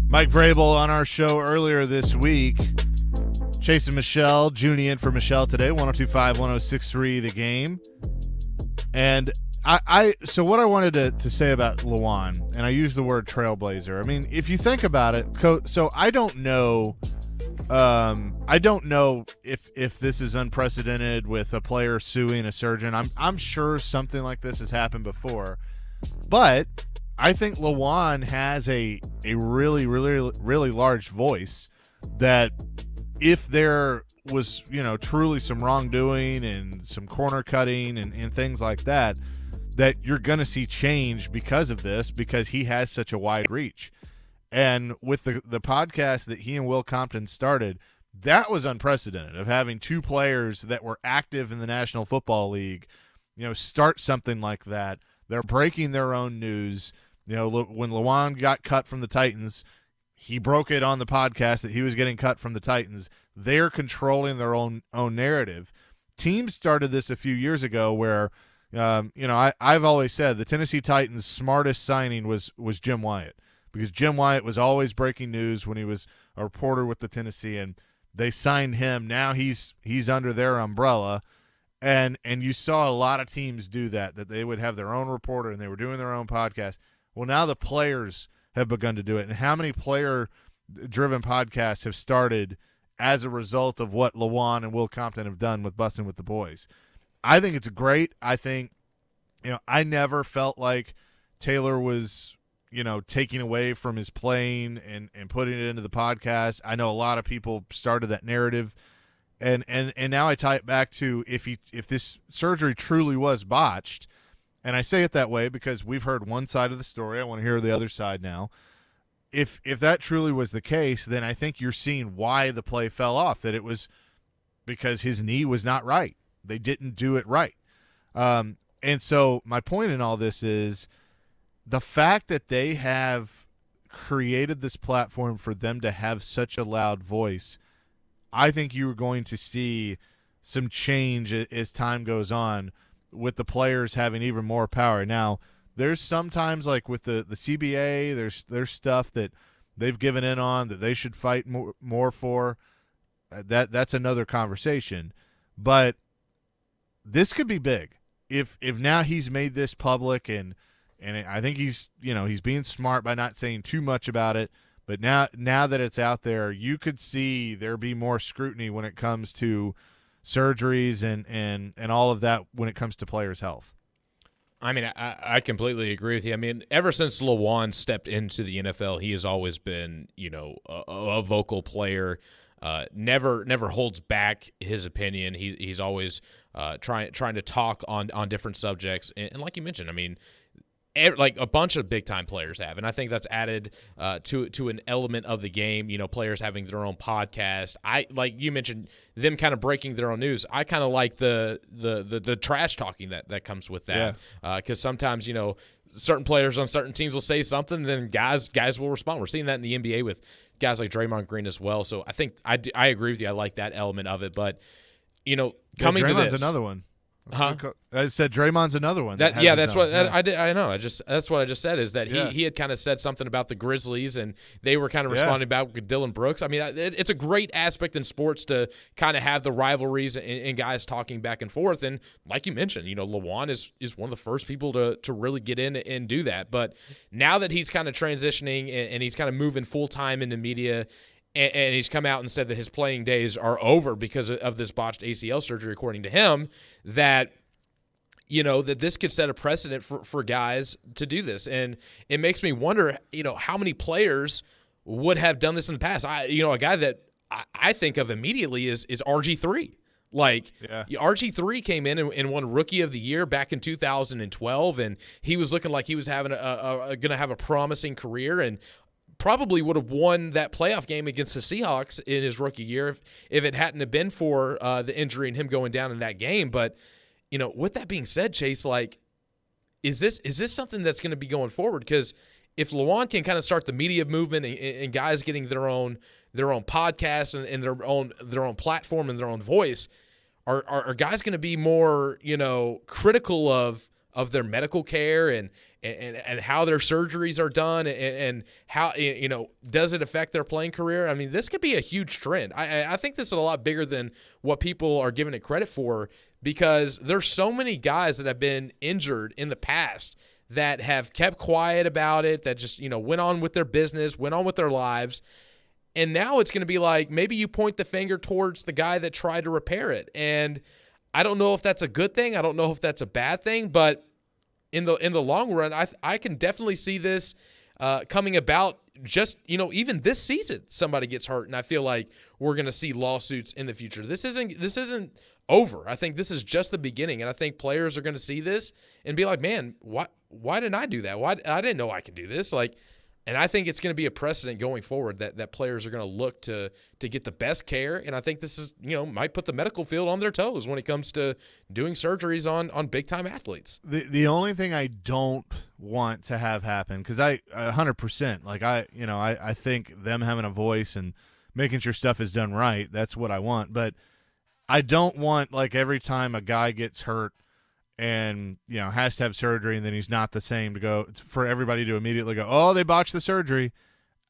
Mike Vrabel on our show earlier this week. Chase and Michelle, Junie in for Michelle today, 102.5, 106.3 The Game. And so what I wanted to say about Lewan, and I use the word trailblazer. I mean, if you think about it, so I don't know if this is unprecedented with a player suing a surgeon. I'm sure something like this has happened before, but I think Lewan has a really, really, really large voice that if there was, truly some wrongdoing and some corner cutting and things like that you're going to see change because of this, because he has such a wide reach. And with the podcast that he and Will Compton started, that was unprecedented, of having two players that were active in the National Football League, start something like that. They're breaking their own news. When Lewan got cut from the Titans, he broke it on the podcast that he was getting cut from the Titans. They're controlling their own narrative. Teams started this a few years ago where, I've always said the Tennessee Titans' smartest signing was Jim Wyatt, because Jim Wyatt was always breaking news when he was a reporter with the Tennessee, and they signed him. Now he's under their umbrella, and you saw a lot of teams do that they would have their own reporter and they were doing their own podcast. Well, now the players have begun to do it, and how many player-driven podcasts have started as a result of what Lewan and Will Compton have done with Bussin' with the Boys? I think it's great. I think, I never felt like Taylor was, taking away from his playing and putting it into the podcast. I know a lot of people started that narrative, and now I tie it back to if this surgery truly was botched, and I say it that way because we've heard one side of the story. I want to hear the other side now. If that truly was the case, then I think you're seeing why the play fell off, that it was because his knee was not right. They didn't do it right. And so my point in all this is the fact that they have created this platform for them to have such a loud voice. I think you're going to see some change as time goes on with the players having even more power. Now, there's sometimes, like with the CBA, there's stuff that they've given in on that they should fight more for. That's another conversation. But this could be big if now he's made this public, and I think he's being smart by not saying too much about it. But now that it's out there, you could see there be more scrutiny when it comes to surgeries and all of that when it comes to players' health. I mean, I completely agree with you. I mean, ever since Lewan stepped into the NFL, he has always been, a vocal player. Never holds back his opinion. He's always trying to talk on different subjects. And like you mentioned, I mean, like a bunch of big-time players have, and I think that's added to an element of the game. Players having their own podcast. Like you mentioned, them kind of breaking their own news. I kind of like the trash talking that comes with that, because sometimes certain players on certain teams will say something, then guys will respond. We're seeing that in the NBA with guys like Draymond Green as well. So I think I agree with you. I like that element of it. But, coming to this. Another one. Huh? I said Draymond's another one. That's what I know. That's what I just said is that he had kind of said something about the Grizzlies, and they were kind of responding about Dillon Brooks. I mean, it's a great aspect in sports to kind of have the rivalries and guys talking back and forth. And like you mentioned, Lawan is one of the first people to really get in and do that. But now that he's kind of transitioning and he's kind of moving full time into media. And he's come out and said that his playing days are over because of this botched ACL surgery, according to him, that this could set a precedent for guys to do this. And it makes me wonder, how many players would have done this in the past. A guy that I think of immediately is RG3. RG3 came in and won Rookie of the Year back in 2012, and he was looking like he was having going to have a promising career, and probably would have won that playoff game against the Seahawks in his rookie year if it hadn't have been for the injury and him going down in that game. But, with that being said, Chase, is this something that's going to be going forward? Because if Lawan can kind of start the media movement and guys getting their own podcasts and their own platform and their own voice, are guys going to be more, critical of their medical care and how their surgeries are done and how, does it affect their playing career? I mean, this could be a huge trend. I think this is a lot bigger than what people are giving it credit for, because there's so many guys that have been injured in the past that have kept quiet about it, that just, went on with their business, went on with their lives. And now it's going to be like, maybe you point the finger towards the guy that tried to repair it. And I don't know if that's a good thing. I don't know if that's a bad thing, but in the long run, I can definitely see this coming about. Just, even this season, somebody gets hurt, and I feel like we're going to see lawsuits in the future. This isn't over. I think this is just the beginning, and I think players are going to see this and be like, man, why didn't I do that? Why I didn't know I could do this? And I think it's going to be a precedent going forward that players are going to look to get the best care. And I think this is, might put the medical field on their toes when it comes to doing surgeries on big-time athletes. The only thing I don't want to have happen, because 100%, I think them having a voice and making sure stuff is done right, that's what I want. But I don't want, every time a guy gets hurt, and has to have surgery, and then he's not the same, for everybody to immediately go, oh, they botched the surgery.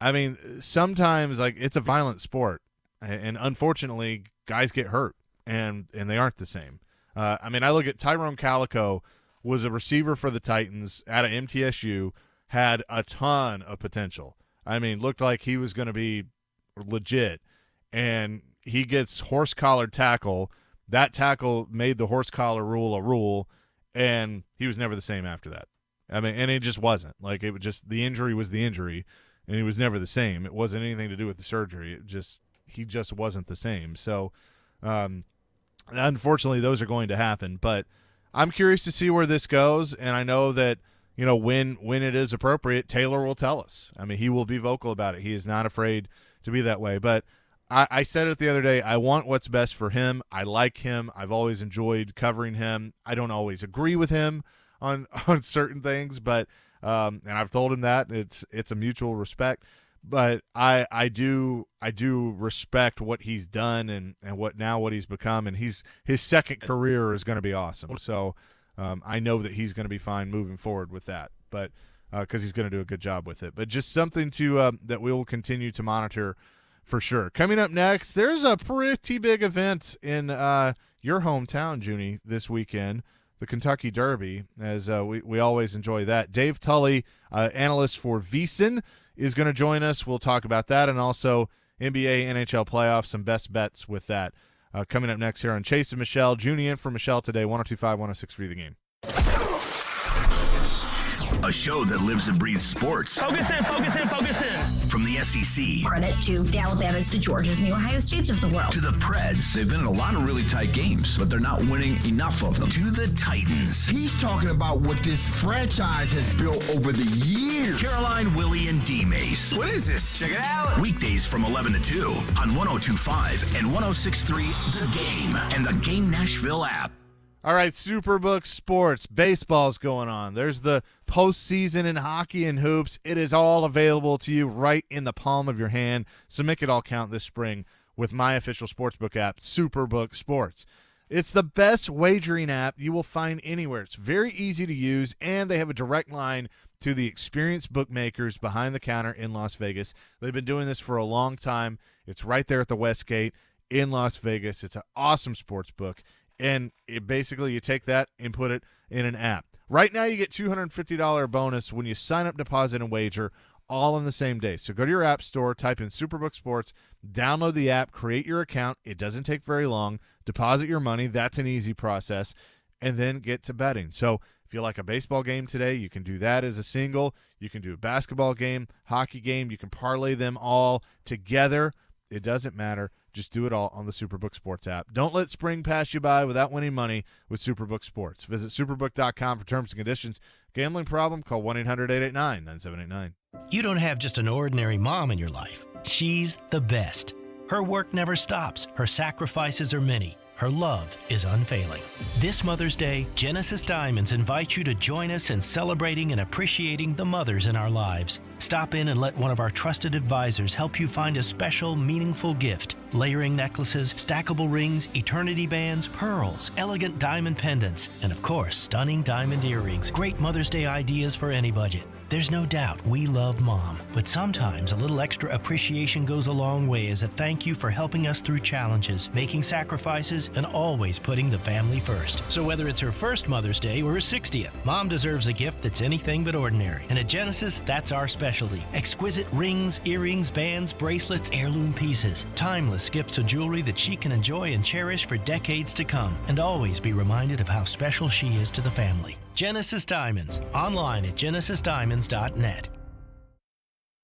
I mean, sometimes it's a violent sport, and unfortunately guys get hurt and they aren't the same. I look at Tyrone Calico, was a receiver for the Titans out of MTSU, had a ton of potential. Looked like he was going to be legit, and he gets horse collar tackle. That tackle made the horse collar rule a rule, and he was never the same after that. And it just wasn't. It was just, the injury was the injury, and he was never the same. It wasn't anything to do with the surgery. He just wasn't the same. So, unfortunately, those are going to happen. But I'm curious to see where this goes, and I know that, when it is appropriate, Taylor will tell us. He will be vocal about it. He is not afraid to be that way. But I said it the other day, I want what's best for him. I like him. I've always enjoyed covering him. I don't always agree with him on certain things, but and I've told him that it's a mutual respect. But I do respect what he's done and what he's become, and his second career is going to be awesome. So I know that he's going to be fine moving forward with that, but because he's going to do a good job with it. But just something to that we will continue to monitor. For sure. Coming up next, there's a pretty big event in your hometown, Junie, this weekend, the Kentucky Derby, as we always enjoy that. Dave Tully, analyst for VSiN, is going to join us. We'll talk about that, and also NBA, NHL playoffs, some best bets with that. Coming up next here on Chase and Michelle. Junie in for Michelle today, 102.5, 106.3 The Game. A show that lives and breathes sports. Focus in, focus in, focus in. From the SEC. Credit to the Alabamas, the Georgias, and the Ohio States of the world. To the Preds. They've been in a lot of really tight games, but they're not winning enough of them. To the Titans. He's talking about what this franchise has built over the years. Caroline, Willie, and D-Mace. What is this? Check it out. Weekdays from 11 to 2 on 102.5 and 106.3 The Game and the Game Nashville app. All right, Superbook Sports. Baseball's going on. There's the postseason in hockey and hoops. It is all available to you right in the palm of your hand. So make it all count this spring with my official sportsbook app, Superbook Sports. It's the best wagering app you will find anywhere. It's very easy to use, and they have a direct line to the experienced bookmakers behind the counter in Las Vegas. They've been doing this for a long time. It's right there at the Westgate in Las Vegas. It's an awesome sports book. And basically you take that and put it in an app. Right now you get $250 bonus when you sign up, deposit, and wager all in the same day. So go to your app store, type in Superbook Sports, download the app, create your account. It doesn't take very long. Deposit your money. That's an easy process. And then get to betting. So if you like a baseball game today, you can do that as a single. You can do a basketball game, hockey game. You can parlay them all together. It doesn't matter. Just do it all on the Superbook Sports app. Don't let spring pass you by without winning money with Superbook Sports. Visit superbook.com for terms and conditions. Gambling problem? Call 1-800-889-9789. You don't have just an ordinary mom in your life. She's the best. Her work never stops. Her sacrifices are many. Her love is unfailing. This Mother's Day, Genesis Diamonds invites you to join us in celebrating and appreciating the mothers in our lives. Stop in and let one of our trusted advisors help you find a special, meaningful gift. Layering necklaces, stackable rings, eternity bands, pearls, elegant diamond pendants, and of course, stunning diamond earrings. Great Mother's Day ideas for any budget. There's no doubt we love Mom, but sometimes a little extra appreciation goes a long way as a thank you for helping us through challenges, making sacrifices, and always putting the family first. So whether it's her first Mother's Day or her 60th, Mom deserves a gift that's anything but ordinary. And at Genesis, that's our specialty. Exquisite rings, earrings, bands, bracelets, heirloom pieces. Timeless gifts of jewelry that she can enjoy and cherish for decades to come, and always be reminded of how special she is to the family. Genesis Diamonds, online at genesisdiamonds.net.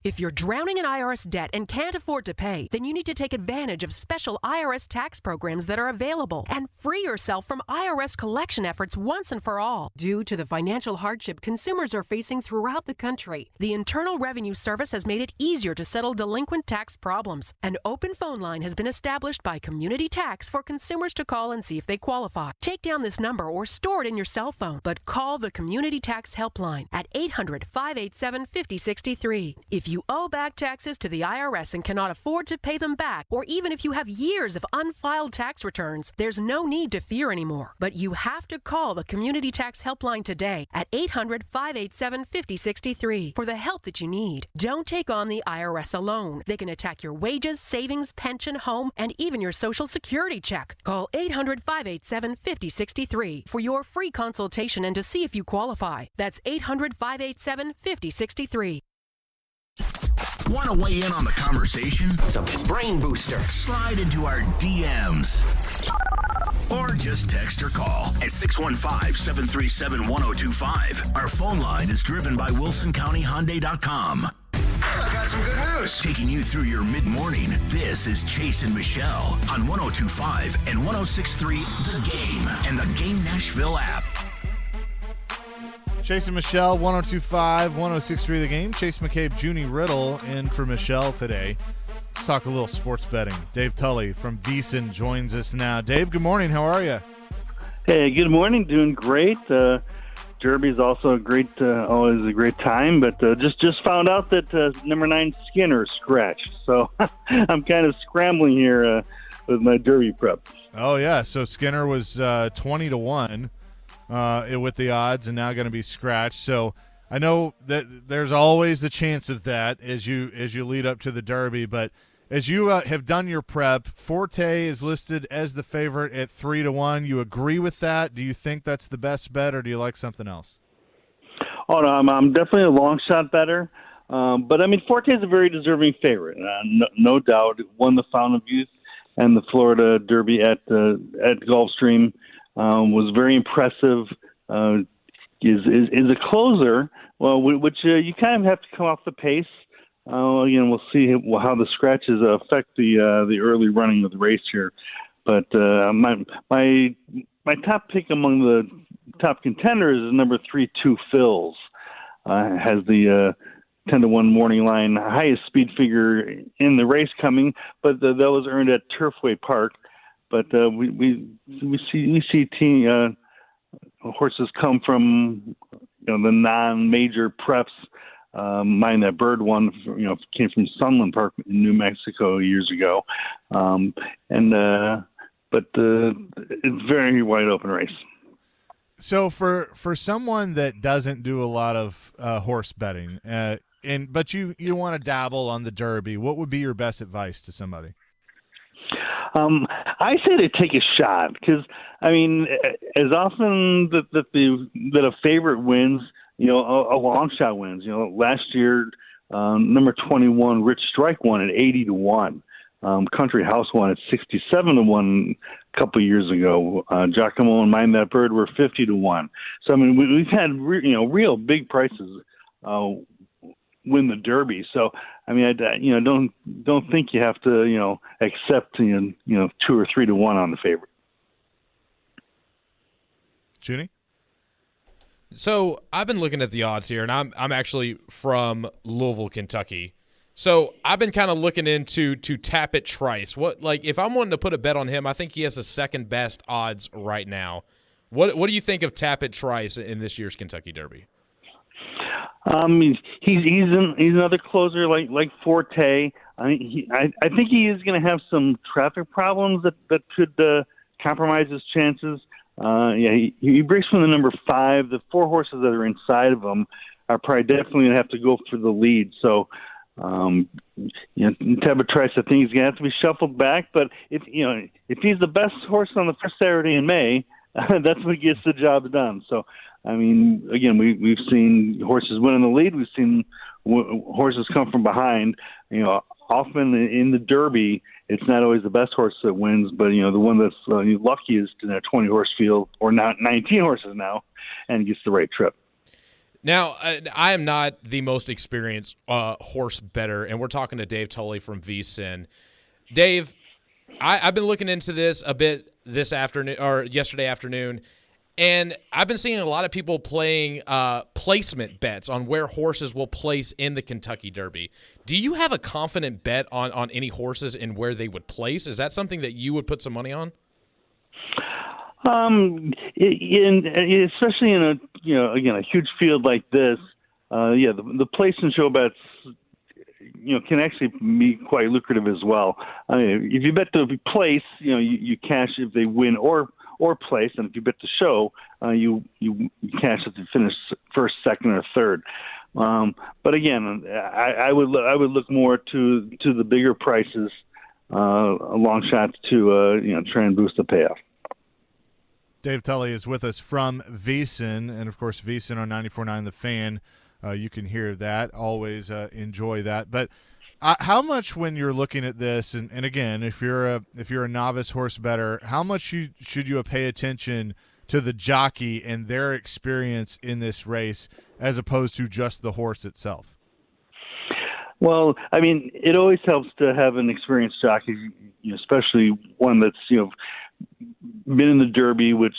If you're drowning in IRS debt and can't afford to pay, then you need to take advantage of special IRS tax programs that are available and free yourself from IRS collection efforts once and for all. Due to the financial hardship consumers are facing throughout the country, the Internal Revenue Service has made it easier to settle delinquent tax problems. An open phone line has been established by Community Tax for consumers to call and see if they qualify. Take down this number or store it in your cell phone, but call the Community Tax Helpline at 800-587-5063. If you owe back taxes to the IRS and cannot afford to pay them back, or even if you have years of unfiled tax returns, there's no need to fear anymore. But you have to call the Community Tax Helpline today at 800-587-5063 for the help that you need. Don't take on the IRS alone. They can attack your wages, savings, pension, home, and even your Social Security check. Call 800-587-5063 for your free consultation and to see if you qualify. That's 800-587-5063. Want to weigh in on the conversation? It's a brain booster. Slide into our DMs. Or just text or call at 615-737-1025. Our phone line is driven by WilsonCountyHyundai.com. I got some good news. Taking you through your mid-morning, this is Chase and Michelle on 102.5 and 106.3 The Game and the Game Nashville app. Chase and Michelle, 102.5, 106.3 The Game. Chase McCabe, Junie Riddle in for Michelle today. Let's talk a little sports betting. Dave Tully from VSiN joins us now. Dave, good morning. How are you? Hey, good morning. Doing great. Derby is also always a great time, but just found out that number 9 Skinner scratched. So I'm kind of scrambling here with my Derby prep. Oh, yeah. So Skinner was 20-1. With the odds, and now going to be scratched. So I know that there's always the chance of that as you lead up to the Derby. But as you have done your prep, Forte is listed as the favorite at 3-1. You agree with that? Do you think that's the best bet, or do you like something else? Oh no, I'm definitely a long shot better. But I mean, Forte is a very deserving favorite, no doubt. It won the Fountain of Youth and the Florida Derby at Gulfstream. Was very impressive. Is a closer, well, which you kind of have to come off the pace. We'll see how the scratches affect the early running of the race here. But my top pick among the top contenders is number 3, 2 Phils. Has the 10-1 morning line, highest speed figure in the race coming, but that was earned at Turfway Park. But we see horses come from the non-major preps. Mind That Bird one, came from Sunland Park in New Mexico years ago, but it's very wide open race. So for someone that doesn't do a lot of horse betting, but you want to dabble on the Derby, what would be your best advice to somebody? I say to take a shot because as often that a favorite wins, a long shot wins. Last year, number 21, Rich Strike won at 80-1. Country House won at 67-1 a couple of years ago. Giacomo and Mind That Bird were 50-1. So we've had real big prices win the Derby. So don't think you have to accept 2 or 3-1 on the favorite. Junie? So I've been looking at the odds here, and I'm actually from Louisville, Kentucky. So I've been kind of looking into Tapit Trice. If I'm wanting to put a bet on him, I think he has the second best odds right now. What do you think of Tapit Trice in this year's Kentucky Derby? He's another closer like Forte. I think he is going to have some traffic problems that could compromise his chances. He breaks from the number 5. The 4 horses that are inside of him are probably definitely going to have to go for the lead. So, Tapit Trice, I think he's going to have to be shuffled back. But if he's the best horse on the first Saturday in May, that's what gets the job done. So, again, we've seen horses win in the lead. We've seen horses come from behind. Often in the Derby, it's not always the best horse that wins, but the one that's luckiest in a 20-horse field, or not 19 horses now, and gets the right trip. Now, I am not the most experienced horse bettor, and we're talking to Dave Tully from VSiN. Dave, I've been looking into this a bit this afternoon or yesterday afternoon, and I've been seeing a lot of people playing placement bets on where horses will place in the Kentucky Derby. Do you have a confident bet on any horses and where they would place? Is that something that you would put some money on? Especially in a huge field like this, the placement show bets can actually be quite lucrative as well. If you bet to place, you cash if they win or place, and if you bet the show, you cash if they finish first, second, or third. But again, I would look more to the bigger prices, long shots to try and boost the payoff. Dave Tully is with us from VSiN, and of course VSiN on 94.9 The Fan. You can hear that. Always enjoy that. But how much, when you're looking at this, and again, if you're a novice horse bettor, how much should you pay attention to the jockey and their experience in this race as opposed to just the horse itself? Well, it always helps to have an experienced jockey, especially one that's been in the Derby, which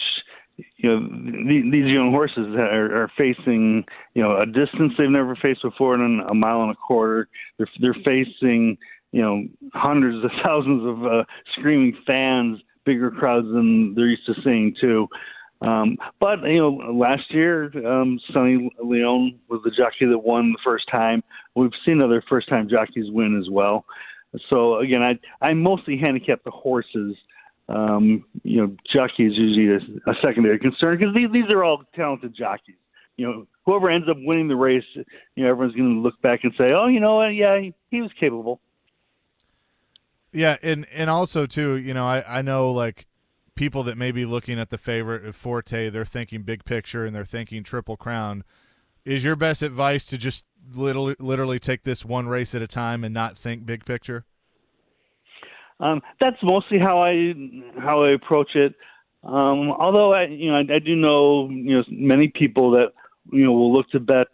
these young horses are facing a distance they've never faced before, in a mile and a quarter. They're facing hundreds of thousands of screaming fans, bigger crowds than they're used to seeing too. But last year, Sonny Leon was the jockey that won the first time. We've seen other first-time jockeys win as well. So again, I mostly handicap the horses. Jockey is usually a secondary concern because these are all talented jockeys. Whoever ends up winning the race, everyone's going to look back and say, "Oh, you know what? Yeah, he was capable." Yeah, and also too, I know like people that may be looking at the favorite Forte, they're thinking big picture and they're thinking Triple Crown. Is your best advice to just literally take this one race at a time and not think big picture? That's mostly how I approach it. Although I do know many people that will look to bet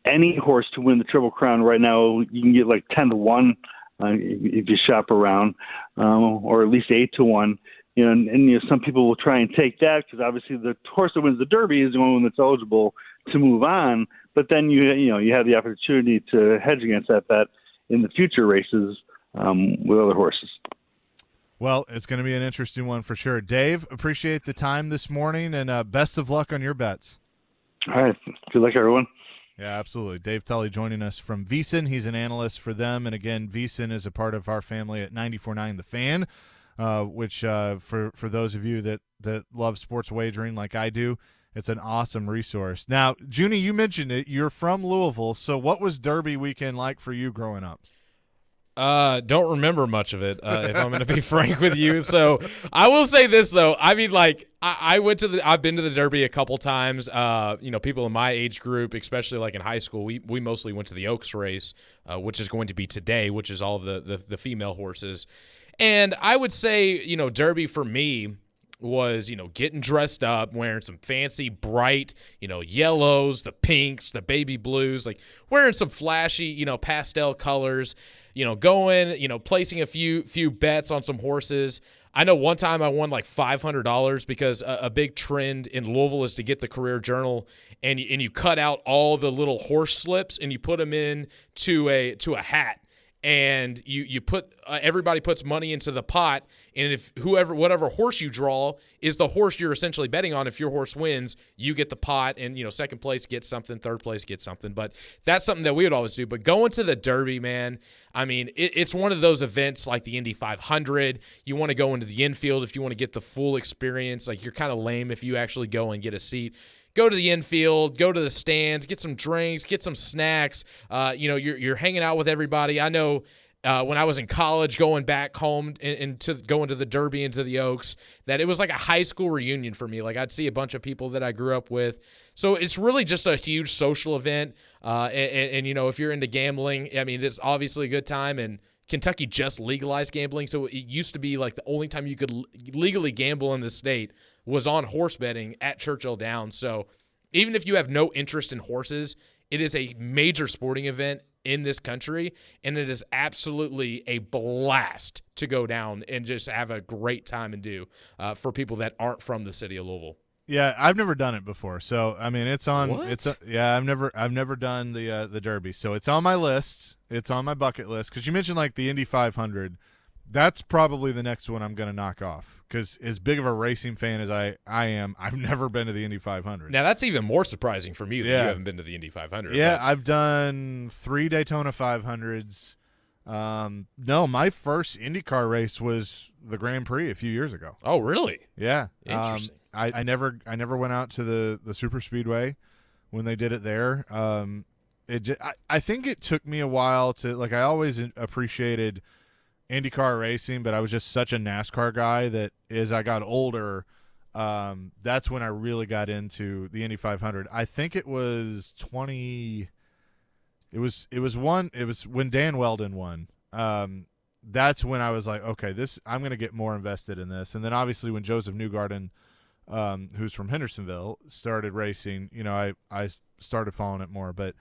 any horse to win the Triple Crown right now. You can get like 10-1 if you shop around, or at least 8-1. And some people will try and take that because obviously the horse that wins the Derby is the one that's eligible to move on. But then you have the opportunity to hedge against that bet in the future races with other horses. Well, it's going to be an interesting one for sure. Dave, appreciate the time this morning, and best of luck on your bets. All right. Good luck, everyone. Yeah, absolutely. Dave Tully joining us from VSiN. He's an analyst for them. And, again, VSiN is a part of our family at 94.9 The Fan, which for those of you that love sports wagering like I do, it's an awesome resource. Now, Junie, you mentioned it. You're from Louisville. So what was Derby weekend like for you growing up? Don't remember much of it, if I'm going to be frank with you. So I will say this, though. I mean, like, I've been to the Derby a couple times. People in my age group, especially like in high school, we mostly went to the Oaks race, which is going to be today, which is all the female horses. And I would say, Derby for me was, getting dressed up, wearing some fancy, bright, yellows, the pinks, the baby blues, like wearing some flashy, pastel colors, going, placing a few bets on some horses. I know one time I won like $500 because a big trend in Louisville is to get the Career Journal and you cut out all the little horse slips and you put them in to a hat. And you put everybody puts money into the pot, and if whatever horse you draw is the horse you're essentially betting on. If your horse wins, you get the pot, and second place gets something, third place gets something. But that's something that we would always do. But going to the Derby, man, I mean, it's one of those events like the Indy 500. You want to go into the infield if you want to get the full experience. Like, you're kind of lame if you actually go and get a seat. Go to the infield, go to the stands, get some drinks, get some snacks. You're hanging out with everybody. I know when I was in college, going back home and going to the Derby and to the Oaks, that it was like a high school reunion for me. Like, I'd see a bunch of people that I grew up with. So it's really just a huge social event. And if you're into gambling, I mean, it's obviously a good time. And Kentucky just legalized gambling, so it used to be like the only time you could legally gamble in the state was on horse betting at Churchill Downs. So even if you have no interest in horses, it is a major sporting event in this country, and it is absolutely a blast to go down and just have a great time and do for people that aren't from the city of Louisville. Yeah, I've never done it before, so I mean, it's on. What? I've never done the Derby, so it's on my list. It's on my bucket list because you mentioned like the Indy 500. That's probably the next one I'm going to knock off because as big of a racing fan as I am, I've never been to the Indy 500. Now, that's even more surprising for me that you haven't been to the Indy 500. Yeah, I've done 3 Daytona 500s. No, my first IndyCar race was the Grand Prix a few years ago. Oh, really? Yeah. Interesting. I never went out to the super speedway when they did it there. I think it took me a while to, like, I always appreciated IndyCar racing, but I was just such a NASCAR guy that as I got older, that's when I really got into the Indy 500. I think it was it was when Dan Weldon won. That's when I was like, okay, I'm going to get more invested in this. And then obviously when Joseph Newgarden, who's from Hendersonville, started racing, I started following it more. But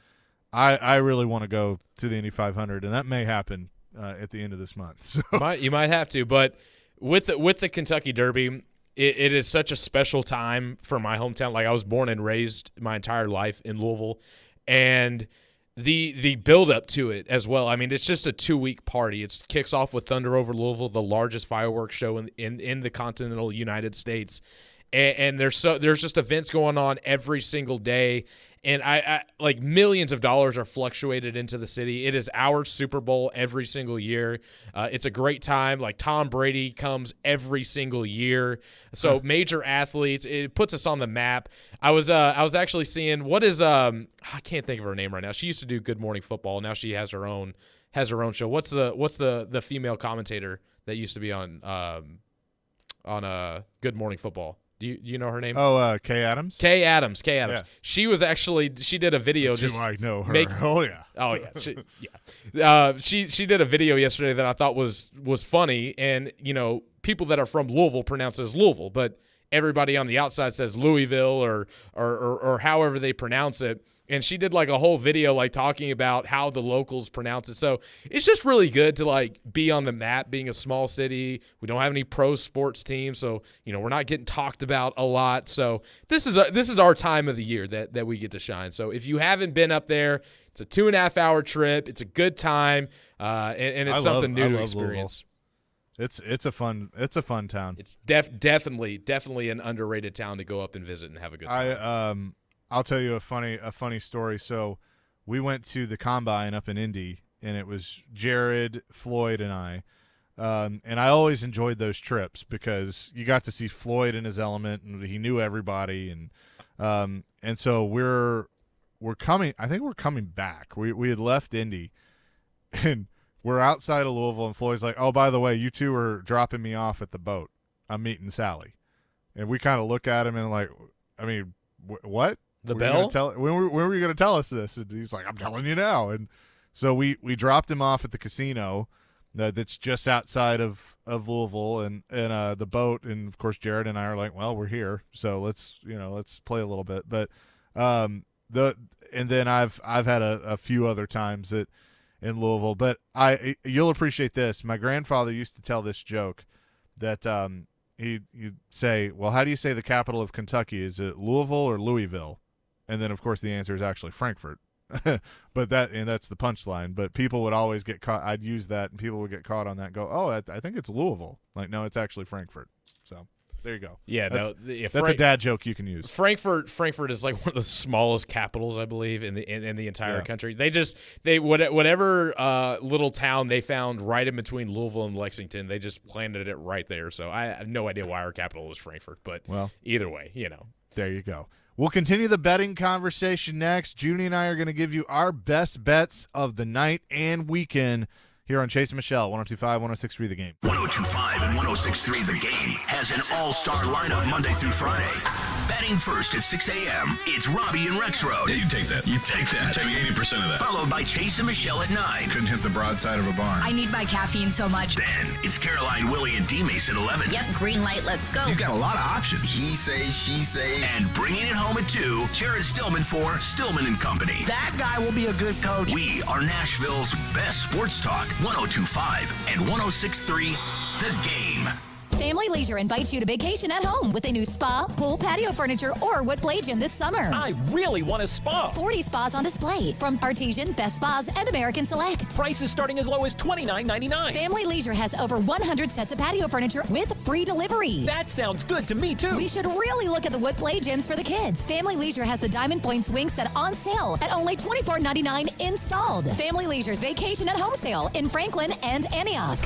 I really want to go to the Indy 500, and that may happen at the end of this month. So. You might have to, but with the Kentucky Derby, it is such a special time for my hometown. Like, I was born and raised my entire life in Louisville, and the build up to it as well. I mean, it's just a 2-week party. It kicks off with Thunder Over Louisville, the largest fireworks show in the continental United States. And there's just events going on every single day, and I like millions of dollars are fluctuated into the city. It is our Super Bowl every single year. It's a great time. Like, Tom Brady comes every single year. So major athletes, it puts us on the map. I was actually seeing what is I can't think of her name right now. She used to do Good Morning Football. Now she has her own show. What's the female commentator that used to be on Good Morning Football? Do you know her name? Oh, Kay Adams? Kay Adams. Yeah. She did a video. Do I know her? Oh, yeah. Oh, yeah. She did a video yesterday that I thought was funny, and, people that are from Louisville pronounce it as Louisville, but everybody on the outside says Louisville or however they pronounce it. And she did like a whole video like talking about how the locals pronounce it. So it's just really good to like be on the map, being a small city. We don't have any pro sports teams, so we're not getting talked about a lot. So this is our time of the year that we get to shine. So if you haven't been up there, it's a 2.5-hour trip. It's a good time, and it's something new to experience. It's a fun town. It's definitely an underrated town to go up and visit and have a good time. I'll tell you a funny story. So we went to the Combine up in Indy, and it was Jared, Floyd, and I. And I always enjoyed those trips because you got to see Floyd in his element, and he knew everybody. And so we're coming. I think we're coming back. We had left Indy, and we're outside of Louisville, and Floyd's like, "Oh, by the way, you two are dropping me off at the boat. I'm meeting Sally." And we kind of look at him and like, I mean, what? The When bell? when were you going to tell us this? And he's like, "I'm telling you now." And so we dropped him off at the casino that's just outside of Louisville, and the boat. And of course, Jared and I are like, "Well, we're here, so let's play a little bit." But and then I've had a few other times in Louisville, but you'll appreciate this. My grandfather used to tell this joke that he'd say, "Well, how do you say the capital of Kentucky? Is it Louisville or Louisville?" And then, of course, the answer is actually Frankfurt. But that's the punchline. But people would always get caught. I'd use that, and people would get caught on that and go, "Oh, I think it's Louisville." Like, no, it's actually Frankfurt. So there you go. Yeah, that's a dad joke you can use. Frankfurt is like one of the smallest capitals, I believe, in the entire country. Whatever little town they found right in between Louisville and Lexington, they just planted it right there. So I have no idea why our capital was Frankfurt, but either way, There you go. We'll continue the betting conversation next. Junie and I are going to give you our best bets of the night and weekend here on Chase and Michelle, 102.5, 106.3 The Game. 102.5 and 106.3 The Game has an all-star lineup Monday through Friday. Batting first at 6 a.m., it's Robbie and Rexroad. Yeah, you take that. Take 80% of that. Followed by Chase and Michelle at 9. Couldn't hit the broadside of a barn. I need my caffeine so much. Then it's Caroline, Willie, and D-Mace at 11. Yep, green light, let's go. You've got a lot of options. He say, she say. And bringing it home at 2, Jared Stillman for Stillman and Company. That guy will be a good coach. We are Nashville's best sports talk, 102.5 and 106.3 The Game. Family Leisure invites you to vacation at home with a new spa, pool, patio furniture, or wood play gym this summer. I really want a spa. 40 spas on display from Artesian, Best Spas, and American Select. Prices starting as low as $29.99. Family Leisure has over 100 sets of patio furniture with free delivery. That sounds good to me, too. We should really look at the wood play gyms for the kids. Family Leisure has the Diamond Point swing set on sale at only $24.99 installed. Family Leisure's vacation at home sale in Franklin and Antioch.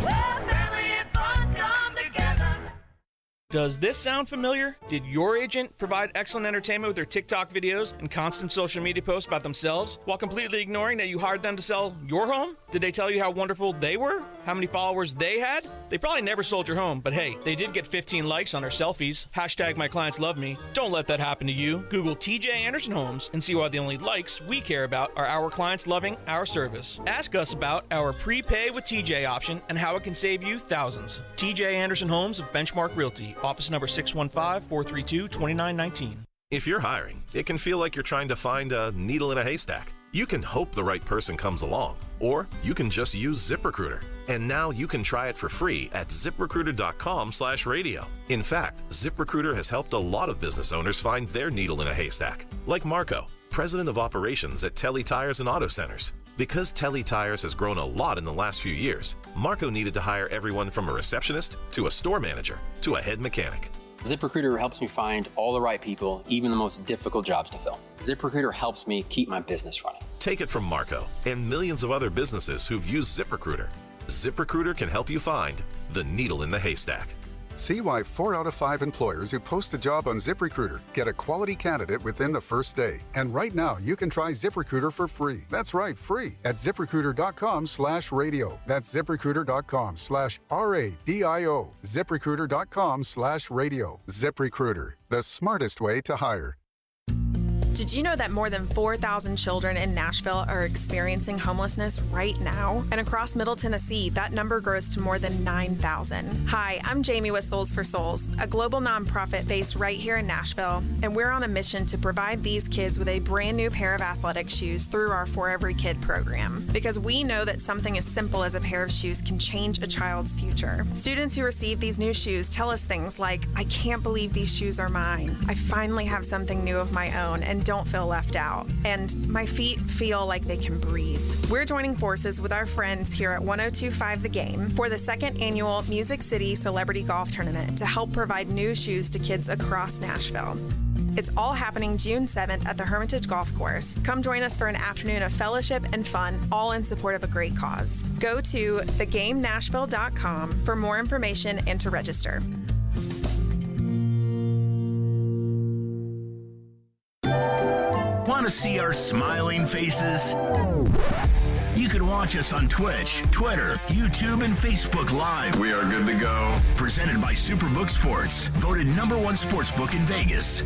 Does this sound familiar? Did your agent provide excellent entertainment with their TikTok videos and constant social media posts about themselves while completely ignoring that you hired them to sell your home? Did they tell you how wonderful they were? How many followers they had? They probably never sold your home, but hey, they did get 15 likes on their selfies. Hashtag my clients love me. Don't let that happen to you. Google TJ Anderson Homes and see why the only likes we care about are our clients loving our service. Ask us about our prepay with TJ option and how it can save you thousands. TJ Anderson Homes of Benchmark Realty. Office number 615-432-2919. If you're hiring, it can feel like you're trying to find a needle in a haystack. You can hope the right person comes along, or you can just use ZipRecruiter. And now you can try it for free at ZipRecruiter.com/radio. In fact, ZipRecruiter has helped a lot of business owners find their needle in a haystack, like Marco, president of operations at Telly Tires and Auto Centers. Because Telly Tires has grown a lot in the last few years, Marco needed to hire everyone from a receptionist to a store manager to a head mechanic. ZipRecruiter helps me find all the right people, even the most difficult jobs to fill. ZipRecruiter helps me keep my business running. Take it from Marco and millions of other businesses who've used ZipRecruiter. ZipRecruiter can help you find the needle in the haystack. See why 4 out of 5 employers who post a job on ZipRecruiter get a quality candidate within the first day. And right now, you can try ZipRecruiter for free. That's right, free at ZipRecruiter.com/radio. That's ZipRecruiter.com/RADIO. ZipRecruiter.com/radio. ZipRecruiter, the smartest way to hire. Did you know that more than 4,000 children in Nashville are experiencing homelessness right now? And across Middle Tennessee, that number grows to more than 9,000. Hi, I'm Jamie with Souls for Souls, a global nonprofit based right here in Nashville, and we're on a mission to provide these kids with a brand new pair of athletic shoes through our For Every Kid program. Because we know that something as simple as a pair of shoes can change a child's future. Students who receive these new shoes tell us things like, "I can't believe these shoes are mine. I finally have something new of my own," and don't feel left out, and my feet feel like they can breathe. We're joining forces with our friends here at 102.5 The Game for the second annual Music City Celebrity Golf Tournament to help provide new shoes to kids across Nashville. It's all happening June 7th at the Hermitage Golf Course. Come join us for an afternoon of fellowship and fun, all in support of a great cause. Go to thegamenashville.com for more information and to register. Want to see our smiling faces? You can watch us on Twitch, Twitter, YouTube, and Facebook Live. We are good to go. Presented by Superbook Sports, voted #1 sportsbook in Vegas.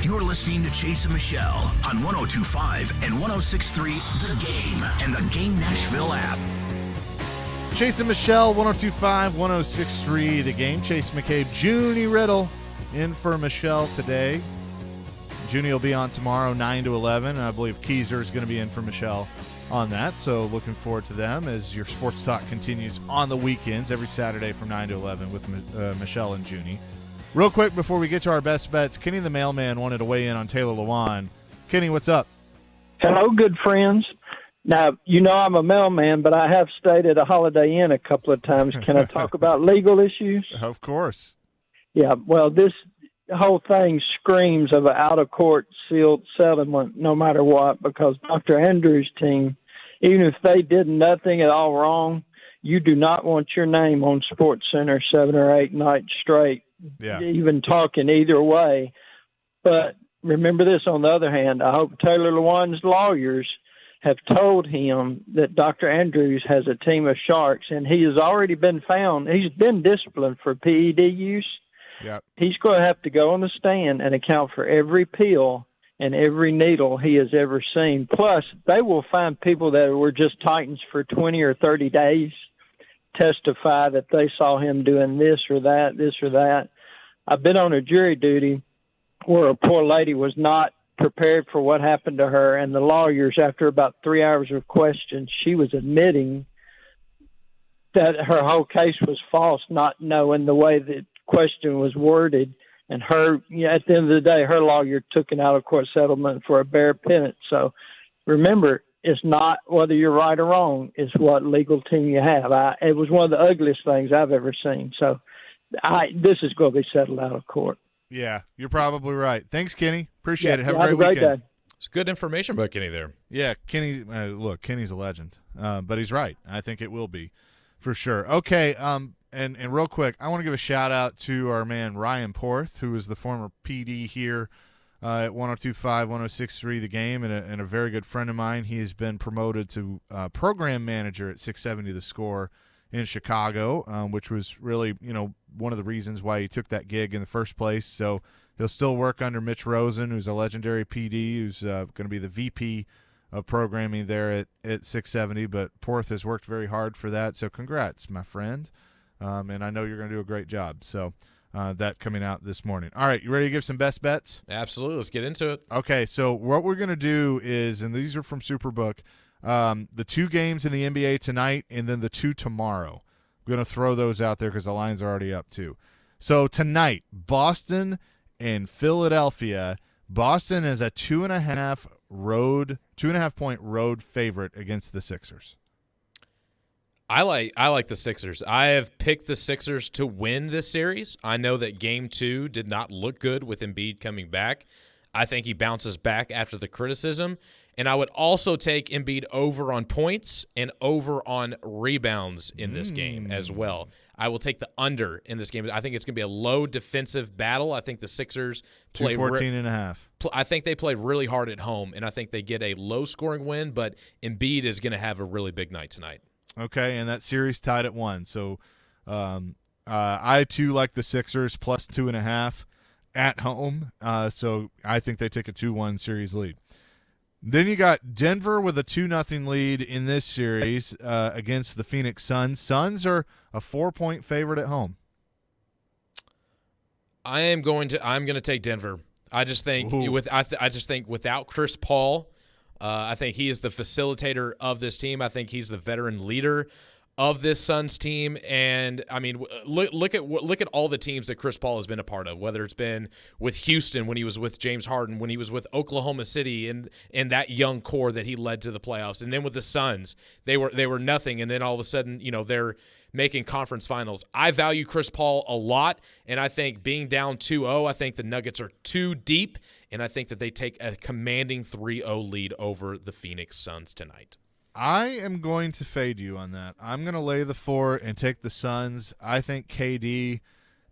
You're listening to Chase and Michelle on 102.5 and 106.3 The Game and the Game Nashville app. Chase and Michelle, 102.5, 106.3 The Game. Chase McCabe, Junie Riddle in for Michelle today. Junie will be on tomorrow, 9 to 11, and I believe Keyser is going to be in for Michelle on that. So looking forward to them as your sports talk continues on the weekends every Saturday from 9 to 11 with Michelle and Junie. Real quick before we get to our best bets, Kenny the mailman wanted to weigh in on Taylor Lewan. Kenny, what's up? Hello, good friends. Now, you know I'm a mailman, but I have stayed at a Holiday Inn a couple of times. Can I talk about legal issues? Of course. Yeah, well, this whole thing screams of an out-of-court sealed settlement no matter what, because Dr. Andrews' team, even if they did nothing at all wrong, you do not want your name on SportsCenter 7 or 8 nights straight. Yeah. Even talking either way. But remember this, on the other hand, I hope Taylor Lewan's lawyers have told him that Dr. Andrews has a team of sharks, and he has already been found. He's been disciplined for PED use. Yep. He's going to have to go on the stand and account for every pill and every needle he has ever seen. Plus, they will find people that were just Titans for 20 or 30 days testify that they saw him doing this or that. I've been on a jury duty where a poor lady was not prepared for what happened to her, and the lawyers, after about 3 hours of questions, she was admitting that her whole case was false, not knowing the way the question was worded. And her, at the end of the day, her lawyer took an out-of-court settlement for a bare pittance. So remember, it's not whether you're right or wrong. It's what legal team you have. It was one of the ugliest things I've ever seen. So this is going to be settled out of court. Yeah, you're probably right. Thanks, Kenny. Appreciate it. Have a a great weekend. day. It's good information about Kenny there. Yeah, Kenny. Look, Kenny's a legend, but he's right. I think it will be for sure. Okay, and real quick, I want to give a shout out to our man Ryan Porth, who is the former PD here at 102.5, 106.3 The Game, and a very good friend of mine. He has been promoted to program manager at 670 The Score in Chicago, which was really, one of the reasons why he took that gig in the first place. So he'll still work under Mitch Rosen, who's a legendary PD, who's going to be the VP of programming there at 670. But Porth has worked very hard for that. So congrats, my friend. And I know you're going to do a great job. So that coming out this morning. All right, you ready to give some best bets? Absolutely. Let's get into it. Okay, so what we're going to do is, and these are from Superbook, the 2 games in the NBA tonight and then the 2 tomorrow. I'm going to throw those out there because the lines are already up too. So tonight, Boston and Philadelphia. Boston is a 2.5 point road favorite against the Sixers. I like the Sixers. I have picked the Sixers to win this series. I know that Game 2 did not look good with Embiid coming back. I think he bounces back after the criticism. And I would also take Embiid over on points and over on rebounds in this game as well. I will take the under in this game. I think it's going to be a low defensive battle. I think the Sixers play 214.5. I think they play really hard at home, and I think they get a low-scoring win, but Embiid is going to have a really big night tonight. Okay, and that series tied at 1. So I, too, like the Sixers plus 2.5 at home. So I think they take a 2-1 series lead. Then you got Denver with a 2-0 lead in this series against the Phoenix Suns. Suns are a 4-point favorite at home. I'm going to take Denver. I just think without Chris Paul, I think he is the facilitator of this team. I think he's the veteran leader of this Suns team. And I mean, look at all the teams that Chris Paul has been a part of, whether it's been with Houston when he was with James Harden, when he was with Oklahoma City and that young core that he led to the playoffs, and then with the Suns, they were nothing, and then all of a sudden, they're making conference finals. I value Chris Paul a lot, and I think being down 2-0, I think the Nuggets are too deep, and I think that they take a commanding 3-0 lead over the Phoenix Suns tonight. I am going to fade you on that. I'm going to lay the 4 and take the Suns. I think KD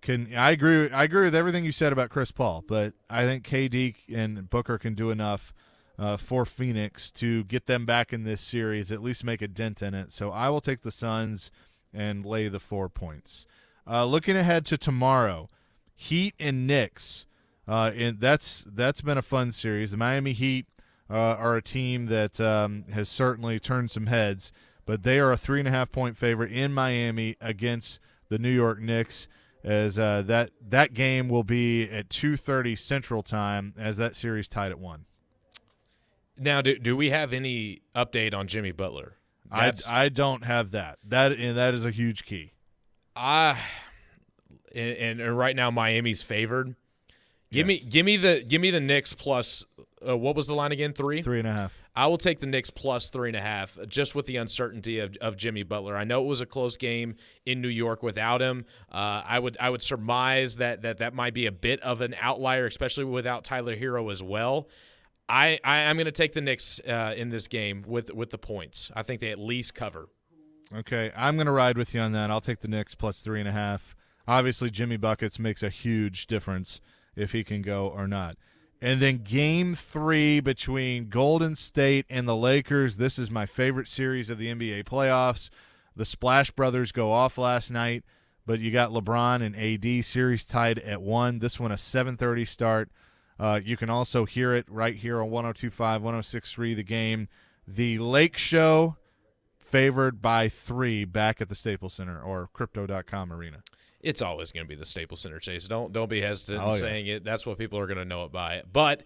can – I agree with everything you said about Chris Paul, but I think KD and Booker can do enough for Phoenix to get them back in this series, at least make a dent in it. So I will take the Suns and lay the 4 points. Looking ahead to tomorrow, Heat and Knicks. And that's been a fun series. The Miami Heat are a team that has certainly turned some heads, but they are a 3.5-point favorite in Miami against the New York Knicks, as that game will be at 2:30 Central Time, as that series tied at 1. Now, do we have any update on Jimmy Butler? I don't have that. That is a huge key. And right now Miami's favored. Give me the Knicks plus. What was the line again? 3? 3.5. I will take the Knicks plus 3.5, just with the uncertainty of Jimmy Butler. I know it was a close game in New York without him. I would surmise that might be a bit of an outlier, especially without Tyler Hero as well. I'm going to take the Knicks in this game with the points. I think they at least cover. Okay, I'm going to ride with you on that. I'll take the Knicks plus 3.5. Obviously, Jimmy Buckets makes a huge difference if he can go or not. And then Game 3 between Golden State and the Lakers. This is my favorite series of the NBA playoffs. The Splash Brothers go off last night, but you got LeBron and AD series tied at 1. This one a 7:30 start. You can also hear it right here on 102.5, 106.3 The Game. The Lake Show favored by 3 back at the Staples Center or Crypto.com Arena. It's always going to be the Staples Center, Chase. Don't be hesitant in saying it. That's what people are going to know it by. But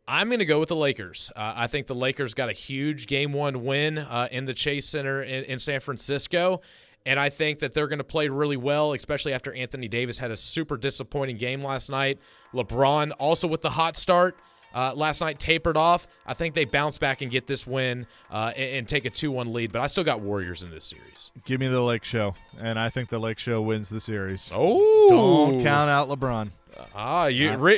I'm going to go with the Lakers. I think the Lakers got a huge Game 1 win in the Chase Center in San Francisco, and I think that they're going to play really well, especially after Anthony Davis had a super disappointing game last night. LeBron also with the hot start last night tapered off. I think they bounce back and get this win and take a 2-1 lead, but I still got Warriors in this series. Give me the Lake Show, and I think the Lake Show wins the series. Oh! Don't count out LeBron.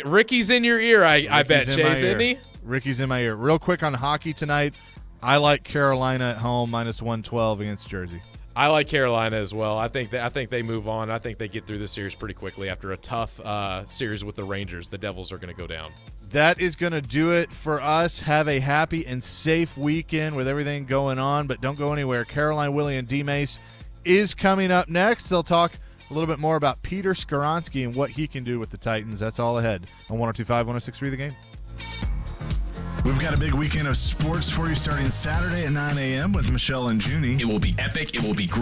Ricky's in your ear, I bet, Chase, isn't he? Ricky's in my ear. Real quick on hockey tonight, I like Carolina at home minus 112 against Jersey. I like Carolina as well. I think they move on. I think they get through this series pretty quickly after a tough series with the Rangers. The Devils are going to go down. That is going to do it for us. Have a happy and safe weekend with everything going on, but don't go anywhere. Caroline, Willie, and D-Mace is coming up next. They'll talk a little bit more about Peter Skoronski and what he can do with the Titans. That's all ahead on 102.5, 106.3 The Game. We've got a big weekend of sports for you starting Saturday at 9 a.m. with Michelle and Junie. It will be epic. It will be great.